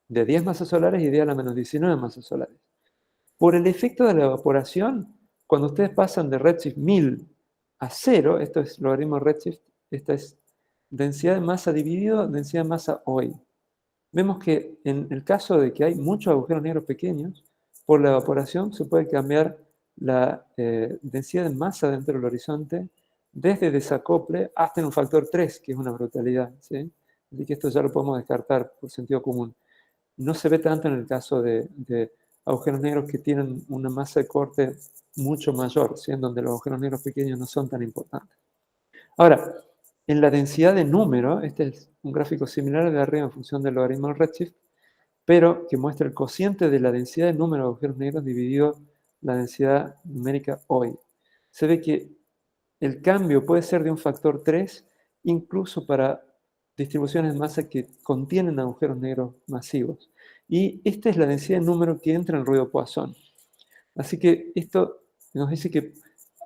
de 10 masas solares y 10 a la menos 19 masas solares. Por el efecto de la evaporación, cuando ustedes pasan de redshift 1000 a 0, esto es logaritmo redshift, esta es densidad de masa dividido densidad de masa hoy. Vemos que en el caso de que hay muchos agujeros negros pequeños, por la evaporación se puede cambiar la densidad de masa dentro del horizonte desde desacople hasta en un factor 3, que es una brutalidad, ¿sí? Así que esto ya lo podemos descartar por sentido común. No se ve tanto en el caso de agujeros negros que tienen una masa de corte mucho mayor, ¿sí? En donde los agujeros negros pequeños no son tan importantes. Ahora, en la densidad de número, este es un gráfico similar al de arriba en función del logaritmo del redshift, pero que muestra el cociente de la densidad de número de agujeros negros dividido la densidad numérica hoy. Se ve que el cambio puede ser de un factor 3, incluso para distribuciones de masa que contienen agujeros negros masivos. Y esta es la densidad de número que entra en el ruido Poisson. Así que esto nos dice que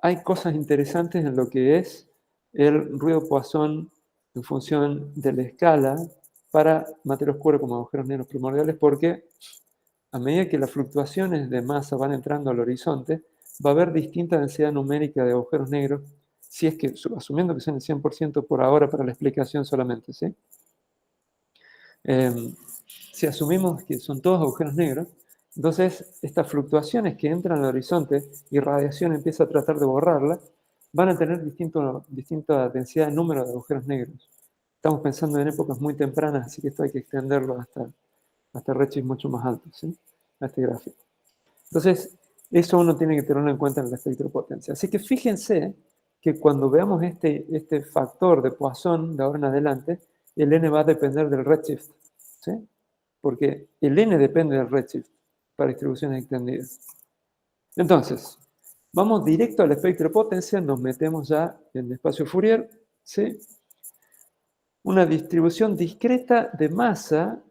hay cosas interesantes en lo que es el ruido Poisson en función de la escala para materia oscura como agujeros negros primordiales, porque a medida que las fluctuaciones de masa van entrando al horizonte, va a haber distinta densidad numérica de agujeros negros, si es que, asumiendo que son el 100% por ahora para la explicación solamente, ¿sí? Si asumimos que son todos agujeros negros, entonces estas fluctuaciones que entran al horizonte y radiación empieza a tratar de borrarla, van a tener distinta densidad de número de agujeros negros. Estamos pensando en épocas muy tempranas, así que esto hay que extenderlo hasta redshift mucho más alto, ¿sí? A este gráfico. Entonces, eso uno tiene que tenerlo en cuenta en el espectro de potencia. Así que fíjense que cuando veamos este factor de Poisson de ahora en adelante, el n va a depender del redshift, ¿sí? Porque el n depende del redshift para distribuciones extendidas. Entonces, vamos directo al espectro de potencia, nos metemos ya en el espacio Fourier, ¿sí? Una distribución discreta de masa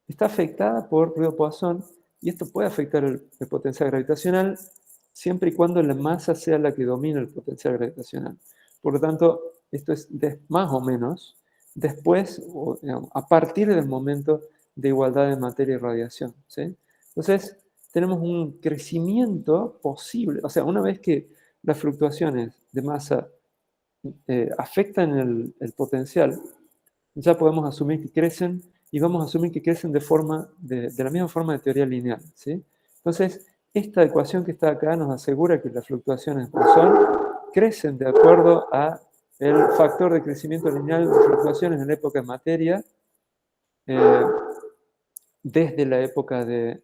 está afectada por ruido Poisson, y esto puede afectar el potencial gravitacional siempre y cuando la masa sea la que domina el potencial gravitacional. Por lo tanto, esto es más o menos después, o, digamos, a partir del momento de igualdad de materia y radiación, ¿sí? Entonces, tenemos un crecimiento posible, o sea, una vez que las fluctuaciones de masa afectan el potencial, ya podemos asumir que crecen, y vamos a asumir que crecen de la misma forma de teoría lineal, ¿sí? Entonces, esta ecuación que está acá nos asegura que las fluctuaciones de Poisson crecen de acuerdo a el factor de crecimiento lineal de fluctuaciones en la época de materia, desde la época de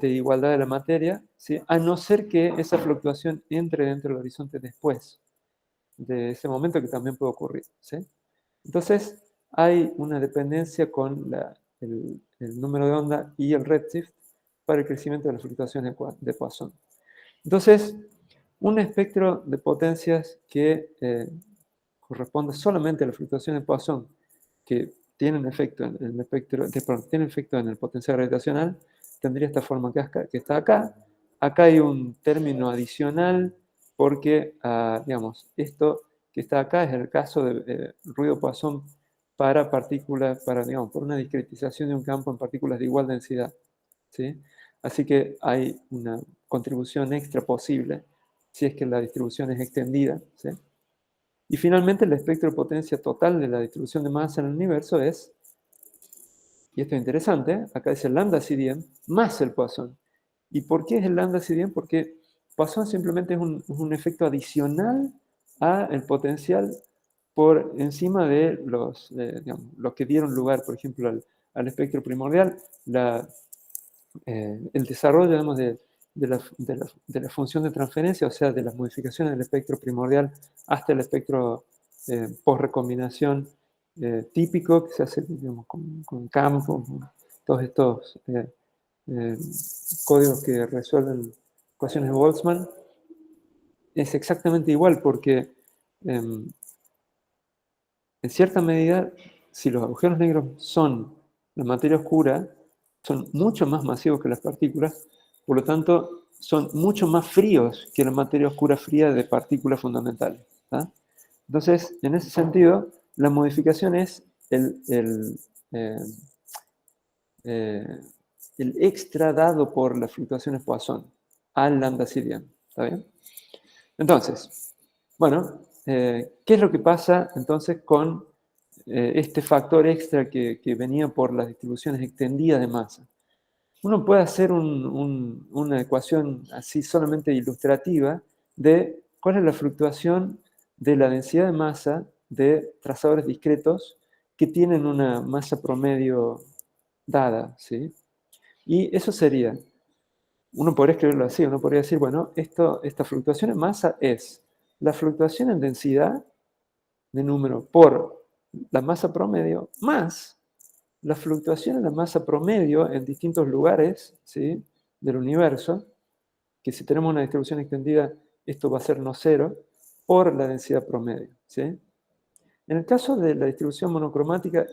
igualdad de la materia, ¿sí? A no ser que esa fluctuación entre dentro del horizonte después de ese momento, que también puede ocurrir, ¿sí? Entonces, hay una dependencia con el número de onda y el redshift para el crecimiento de las fluctuaciones de Poisson. Entonces, un espectro de potencias que corresponde solamente a las fluctuaciones de Poisson, que tienen efecto en el espectro, tienen efecto en el potencial gravitacional, tendría esta forma que está acá. Acá hay un término adicional porque, digamos, esto que está acá es el caso de ruido Poisson para partículas, digamos, por una discretización de un campo en partículas de igual densidad, ¿sí? Así que hay una contribución extra posible si es que la distribución es extendida, ¿sí? Y finalmente el espectro de potencia total de la distribución de masa en el universo es, y esto es interesante, acá es el lambda CDM más el Poisson. ¿Y por qué es el lambda CDM? Porque Poisson simplemente es un efecto adicional al potencial por encima de digamos, los que dieron lugar, por ejemplo, al espectro primordial. El desarrollo, digamos, de la función de transferencia, o sea, de las modificaciones del espectro primordial hasta el espectro post-recombinación típico, que se hace, digamos, con campo, con todos estos códigos que resuelven ecuaciones de Boltzmann, es exactamente igual, porque en cierta medida, si los agujeros negros son la materia oscura, son mucho más masivos que las partículas, por lo tanto, son mucho más fríos que la materia oscura fría de partículas fundamentales, ¿tá? Entonces, en ese sentido, la modificación es el extra dado por las fluctuaciones Poisson al lambda CDM. ¿Está bien? Entonces, bueno, ¿qué es lo que pasa entonces con este factor extra que venía por las distribuciones extendidas de masa? Uno puede hacer una ecuación así solamente ilustrativa de cuál es la fluctuación de la densidad de masa de trazadores discretos que tienen una masa promedio dada, ¿sí? Y eso sería, uno podría escribirlo así, uno podría decir, bueno, esta fluctuación en masa es la fluctuación en densidad de número por la masa promedio más la fluctuación en la masa promedio en distintos lugares, ¿sí?, del universo, que si tenemos una distribución extendida, esto va a ser no cero, por la densidad promedio, ¿sí? En el caso de la distribución monocromática,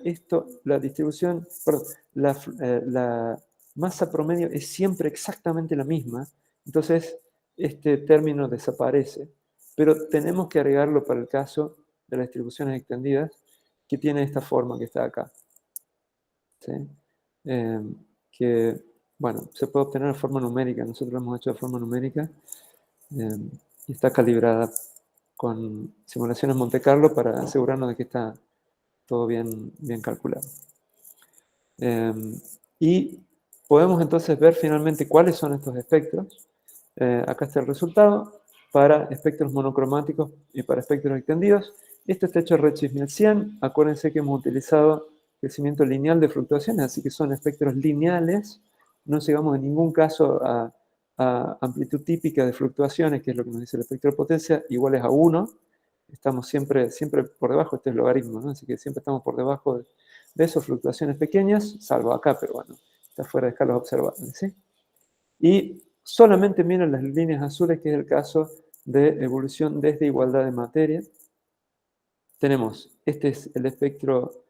la masa promedio es siempre exactamente la misma, entonces este término desaparece, pero tenemos que agregarlo para el caso de las distribuciones extendidas, que tiene esta forma que está acá. ¿Sí? Que, bueno, se puede obtener de forma numérica, nosotros lo hemos hecho de forma numérica, y está calibrada con simulaciones Monte Carlo para asegurarnos de que está todo bien calculado. Y podemos entonces ver finalmente cuáles son estos espectros. Acá está el resultado para espectros monocromáticos y para espectros extendidos. Esto está hecho Redshift 1100. Acuérdense que hemos utilizado crecimiento lineal de fluctuaciones, así que son espectros lineales. No llegamos en ningún caso a amplitud típica de fluctuaciones, que es lo que nos dice el espectro de potencia, iguales a 1. Estamos siempre por debajo, este es logaritmo, ¿no? Así que siempre estamos por debajo de esas fluctuaciones pequeñas, salvo acá, pero bueno, está fuera de escalas observables, ¿sí? Y solamente miren las líneas azules, que es el caso de evolución desde igualdad de materia. Tenemos, este es el espectro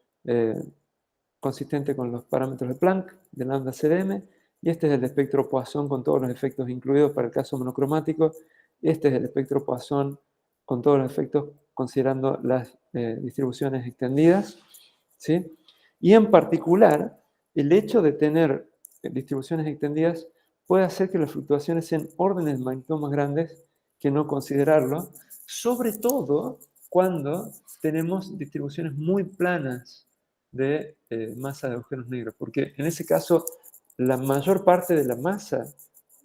consistente con los parámetros de Planck, de lambda CDM, y este es el espectro Poisson con todos los efectos incluidos para el caso monocromático. Este es el espectro Poisson con todos los efectos considerando las distribuciones extendidas, ¿sí? Y en particular, el hecho de tener distribuciones extendidas puede hacer que las fluctuaciones sean órdenes de magnitud más grandes que no considerarlo, sobre todo cuando tenemos distribuciones muy planas de masa de agujeros negros, porque en ese caso la mayor parte de la masa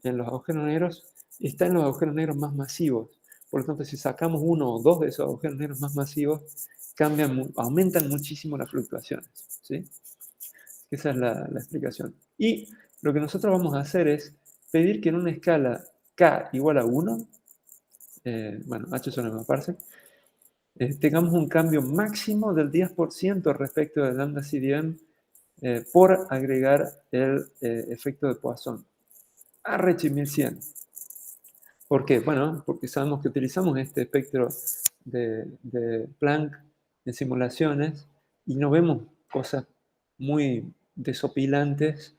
en los agujeros negros está en los agujeros negros más masivos. Por lo tanto, si sacamos uno o dos de esos agujeros negros más masivos, aumentan muchísimo las fluctuaciones, ¿sí? Esa es la explicación. Y lo que nosotros vamos a hacer es pedir que en una escala k igual a 1, bueno, h son las parsec, tengamos un cambio máximo del 10% respecto de lambda CDM por agregar el efecto de Poisson a Redshift 1100. ¿Por qué? Bueno, porque sabemos que utilizamos este espectro de Planck en simulaciones y no vemos cosas muy desopilantes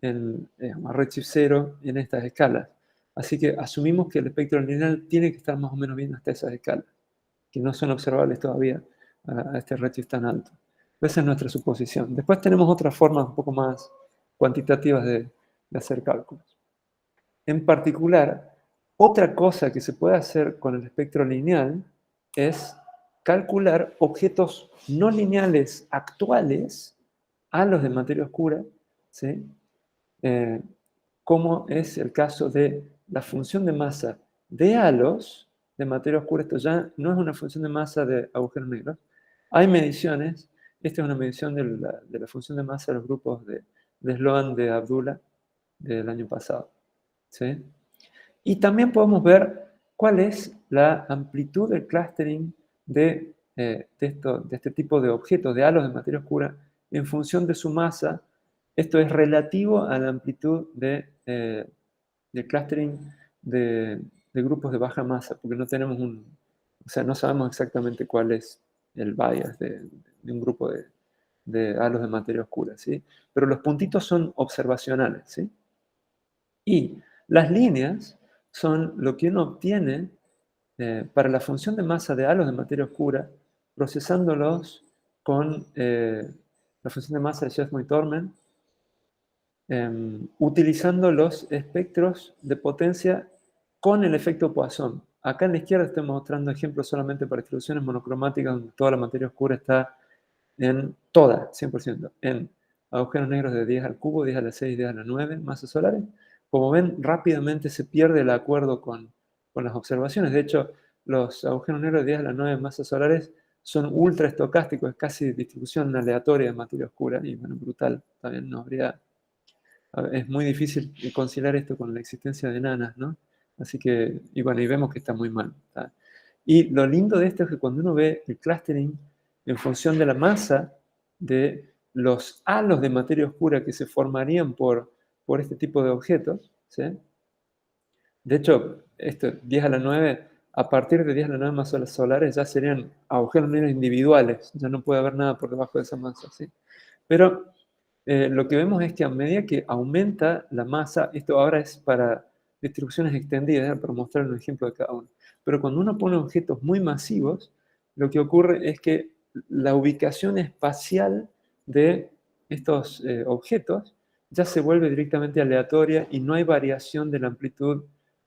a Redshift 0 en estas escalas. Así que asumimos que el espectro lineal tiene que estar más o menos bien hasta esas escalas, que no son observables todavía a este redshift tan alto. Esa es nuestra suposición. Después tenemos otras formas un poco más cuantitativas de hacer cálculos. En particular, otra cosa que se puede hacer con el espectro lineal es calcular objetos no lineales actuales a los de materia oscura, ¿sí? Como es el caso de la función de masa de halos de materia oscura. Esto ya no es una función de masa de agujeros negros. Hay mediciones. Esta es una medición de la función de masa de los grupos de Sloan de Abdullah del año pasado, ¿sí? Y también podemos ver cuál es la amplitud del clustering de este tipo de objetos, de halos de materia oscura, en función de su masa. Esto es relativo a la amplitud de clustering de grupos de baja masa, porque no tenemos o sea, no sabemos exactamente cuál es el bias de un grupo de halos de materia oscura, ¿sí? Pero los puntitos son observacionales, ¿sí? Y las líneas son lo que uno obtiene para la función de masa de halos de materia oscura, procesándolos con la función de masa de Schaffner y Thorman, utilizando los espectros de potencia con el efecto Poisson. Acá en la izquierda estoy mostrando ejemplos solamente para distribuciones monocromáticas donde toda la materia oscura está en toda, 100%, en agujeros negros de 10 al cubo, 10 a la 6, 10 a la 9 masas solares. Como ven, rápidamente se pierde el acuerdo con las observaciones. De hecho, los agujeros negros de 10 a la 9 masas solares son ultra estocásticos, es casi distribución aleatoria de materia oscura, y bueno, brutal. También no habría... Es muy difícil conciliar esto con la existencia de enanas, ¿no? Así que, y bueno, y vemos que está muy mal. ¿Tá? Y lo lindo de esto es que cuando uno ve el clustering en función de la masa de los halos de materia oscura que se formarían por este tipo de objetos, ¿sí? De hecho, esto, 10 a la 9, a partir de 10 a la 9 masas solares ya serían agujeros negros individuales, ya no puede haber nada por debajo de esa masa, ¿sí? Pero lo que vemos es que a medida que aumenta la masa, esto ahora es para distribuciones extendidas, para mostrar un ejemplo de cada uno, pero cuando uno pone objetos muy masivos, lo que ocurre es que la ubicación espacial de estos objetos ya se vuelve directamente aleatoria y no hay variación de la amplitud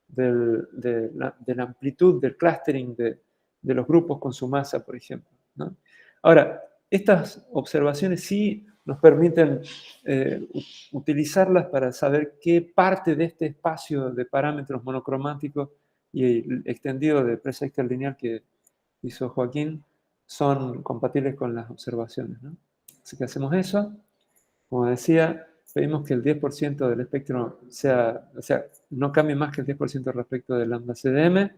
de la amplitud del clustering de los grupos con su masa, por ejemplo, ¿no? Ahora, estas observaciones sí nos permiten utilizarlas para saber qué parte de este espacio de parámetros monocromáticos y extendido de presa lineal que hizo Joaquín son compatibles con las observaciones, ¿no? Así que hacemos eso. Como decía, pedimos que el 10% del espectro no cambie más que el 10% respecto del lambda CDM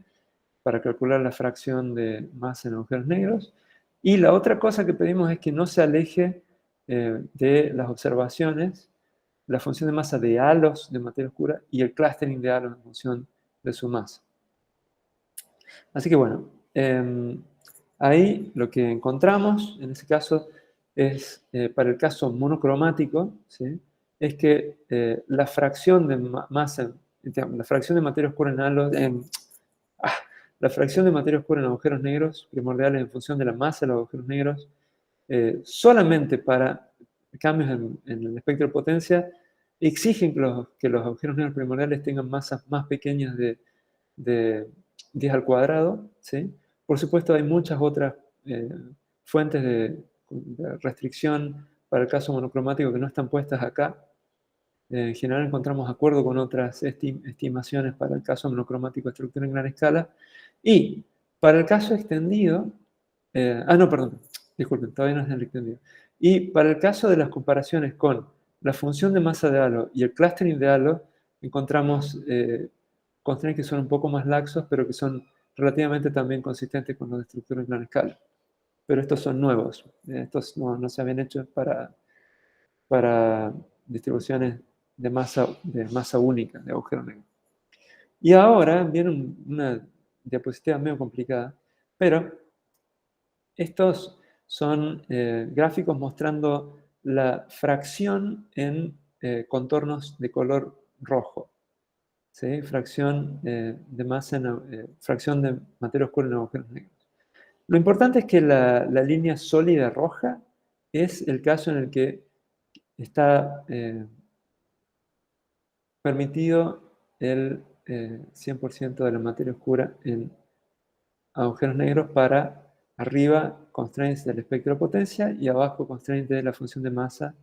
para calcular la fracción de masa en agujeros negros. Y la otra cosa que pedimos es que no se aleje de las observaciones la función de masa de halos de materia oscura y el clustering de halos en función de su masa. Así que bueno, ahí lo que encontramos en ese caso es, para el caso monocromático, ¿sí? Es que la fracción de masa, la fracción de materia oscura en halos, la fracción de materia oscura en agujeros negros primordiales en función de la masa de los agujeros negros, solamente para cambios en el espectro de potencia, exigen que los agujeros negros primordiales tengan masas más pequeñas de 10 al cuadrado, ¿sí? Por supuesto, hay muchas otras fuentes de restricción para el caso monocromático que no están puestas acá. En general encontramos acuerdo con otras estimaciones para el caso monocromático de estructura en gran escala. Y para el caso extendido, no, perdón, disculpen, todavía no es el extendido. Y para el caso de las comparaciones con la función de masa de halo y el clustering de halo, encontramos constraints que son un poco más laxos, pero que son relativamente también consistentes con los de estructura en gran escala. Pero estos son nuevos. Estos no se habían hecho para distribuciones de masa única, de agujero negro. Y ahora viene una diapositiva medio complicada, pero estos son gráficos mostrando la fracción en contornos de color rojo. ¿Sí? Fracción de masa fracción de materia oscura en agujeros negros. Lo importante es que la línea sólida roja es el caso en el que está permitido el 100% de la materia oscura en agujeros negros para arriba constraints del espectro de potencia y abajo constraints de la función de masa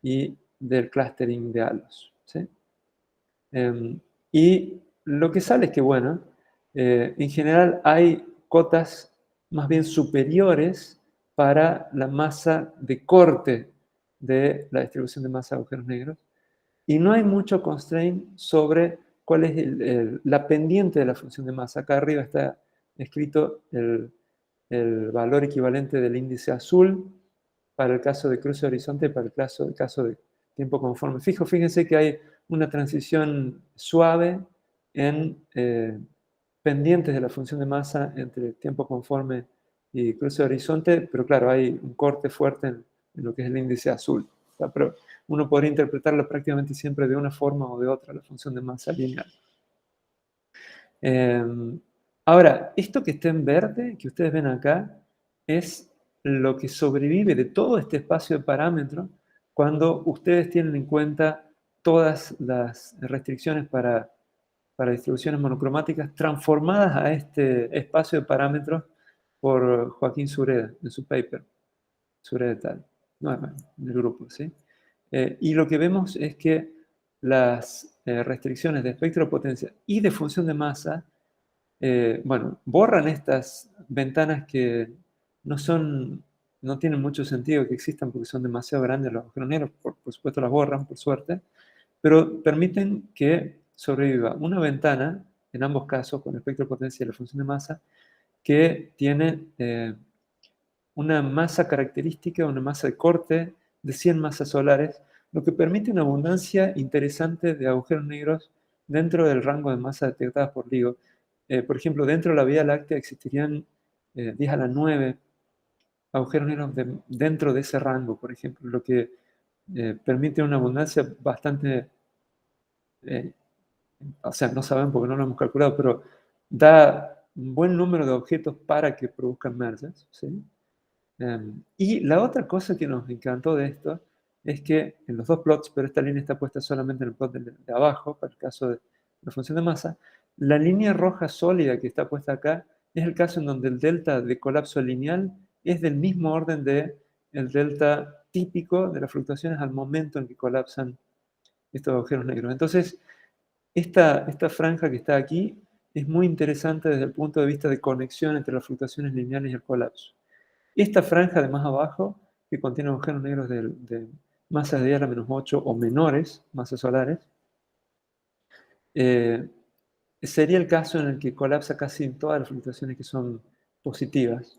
y del clustering de halos, ¿sí? Y lo que sale es que, bueno, en general hay cotas más bien superiores para la masa de corte de la distribución de masa de agujeros negros, y no hay mucho constraint sobre cuál es la pendiente de la función de masa. Acá arriba está escrito el valor equivalente del índice azul para el caso de cruce de horizonte y para el caso de tiempo conforme. Fíjense que hay una transición suave en pendientes de la función de masa entre tiempo conforme y cruce de horizonte, pero claro, hay un corte fuerte en lo que es el índice azul. O sea, pero uno podría interpretarlo prácticamente siempre de una forma o de otra, la función de masa lineal. Ahora, esto que está en verde, que ustedes ven acá, es lo que sobrevive de todo este espacio de parámetros cuando ustedes tienen en cuenta todas las restricciones para distribuciones monocromáticas transformadas a este espacio de parámetros por Joaquín Sureda en su paper. Sureda et al. No, del grupo, ¿sí? Y lo que vemos es que las restricciones de espectro de potencia y de función de masa, bueno, borran estas ventanas que no tienen mucho sentido que existan porque son demasiado grandes los agujeros negros, por supuesto las borran, por suerte, pero permiten que sobreviva una ventana, en ambos casos, con el espectro de potencia y la función de masa, que tiene una masa característica, una masa de corte de 100 masas solares, lo que permite una abundancia interesante de agujeros negros dentro del rango de masa detectadas por LIGO. Por ejemplo, dentro de la Vía Láctea existirían 10 a la 9 agujeros negros dentro de ese rango, por ejemplo, lo que permite una abundancia bastante, o sea, no sabemos porque no lo hemos calculado, pero da un buen número de objetos para que produzcan mergers, ¿sí? Y la otra cosa que nos encantó de esto es que en los dos plots, pero esta línea está puesta solamente en el plot de abajo, para el caso de la función de masa, la línea roja sólida que está puesta acá es el caso en donde el delta de colapso lineal es del mismo orden del delta típico de las fluctuaciones al momento en que colapsan estos agujeros negros. Entonces, esta franja que está aquí es muy interesante desde el punto de vista de conexión entre las fluctuaciones lineales y el colapso. Esta franja de más abajo, que contiene agujeros negros de masas de 10 a la menos 8 o menores, masas solares, sería el caso en el que colapsa casi todas las fluctuaciones que son positivas,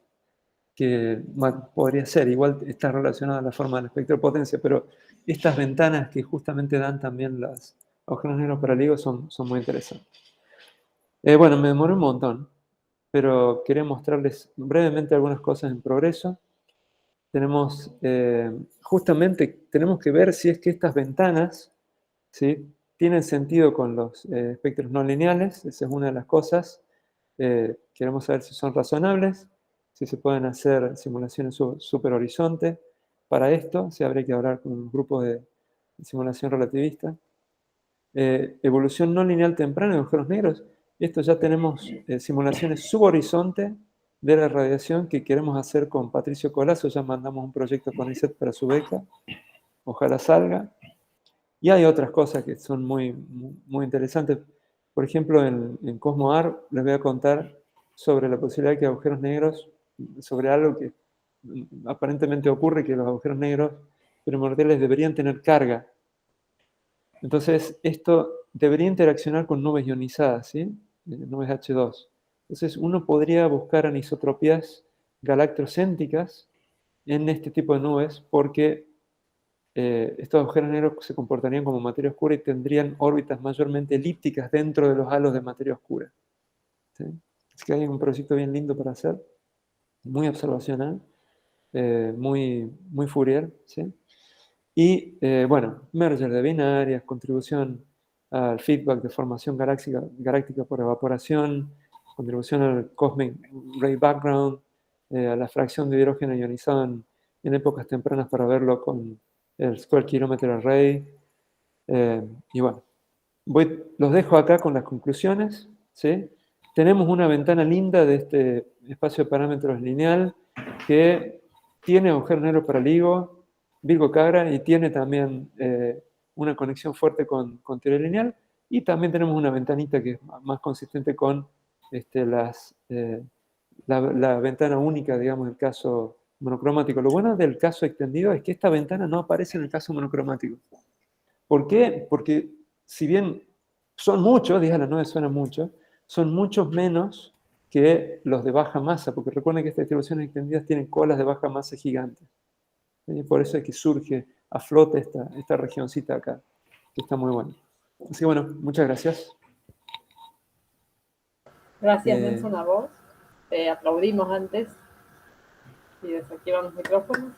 que bueno, podría ser, igual está relacionada a la forma del espectro de potencia, pero estas ventanas que justamente dan también los agujeros negros para LIGO son muy interesantes. Bueno, me demoré un montón, pero quería mostrarles brevemente algunas cosas en progreso. Tenemos, justamente, tenemos que ver si es que estas ventanas, ¿sí?, tienen sentido con los espectros no lineales. Esa es una de las cosas. Queremos saber si son razonables, si se pueden hacer simulaciones super horizonte. Para esto, sí, habría que hablar con un grupo de simulación relativista. Evolución no lineal temprana de agujeros negros. Esto ya tenemos simulaciones subhorizonte de la radiación que queremos hacer con Patricio Colazo. Ya mandamos un proyecto con ISET para su beca. Ojalá salga. Y hay otras cosas que son muy interesantes. Por ejemplo, en CosmoAR les voy a contar sobre la posibilidad de que agujeros negros, sobre algo que aparentemente ocurre, que los agujeros negros primordiales deberían tener carga. Entonces, esto debería interaccionar con nubes ionizadas, ¿sí? Nubes H2. Entonces, uno podría buscar anisotropías galactrocéntricas en este tipo de nubes porque estos agujeros negros se comportarían como materia oscura y tendrían órbitas mayormente elípticas dentro de los halos de materia oscura, ¿sí? Es que hay un proyecto bien lindo para hacer, muy observacional, muy Fourier, ¿sí? Y, bueno, merger de binarias, contribución al feedback de formación galáctica por evaporación, contribución al cosmic ray background, a la fracción de hidrógeno ionizado en épocas tempranas para verlo con el Square Kilometer Array. Y bueno, los dejo acá con las conclusiones, ¿sí? Tenemos una ventana linda de este espacio de parámetros lineal que tiene agujeros negros para LIGO, Virgo Cagra, y tiene también una conexión fuerte con teoría lineal, y también tenemos una ventanita que es más consistente con la ventana única, digamos, del caso monocromático. Lo bueno del caso extendido es que esta ventana no aparece en el caso monocromático. ¿Por qué? Porque si bien son muchos, 10 a la 9 suena mucho, son muchos menos que los de baja masa, porque recuerden que estas distribuciones extendidas tienen colas de baja masa gigantes. Y por eso es que surge a flote esta regioncita acá, que está muy buena. Así que bueno, muchas gracias. Gracias, Nelson, a vos. Aplaudimos antes y desactivamos micrófonos.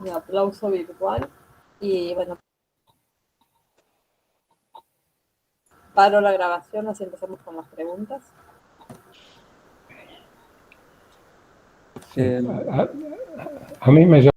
Un aplauso virtual. Y bueno, paro la grabación, así empezamos con las preguntas. Sí. A mí me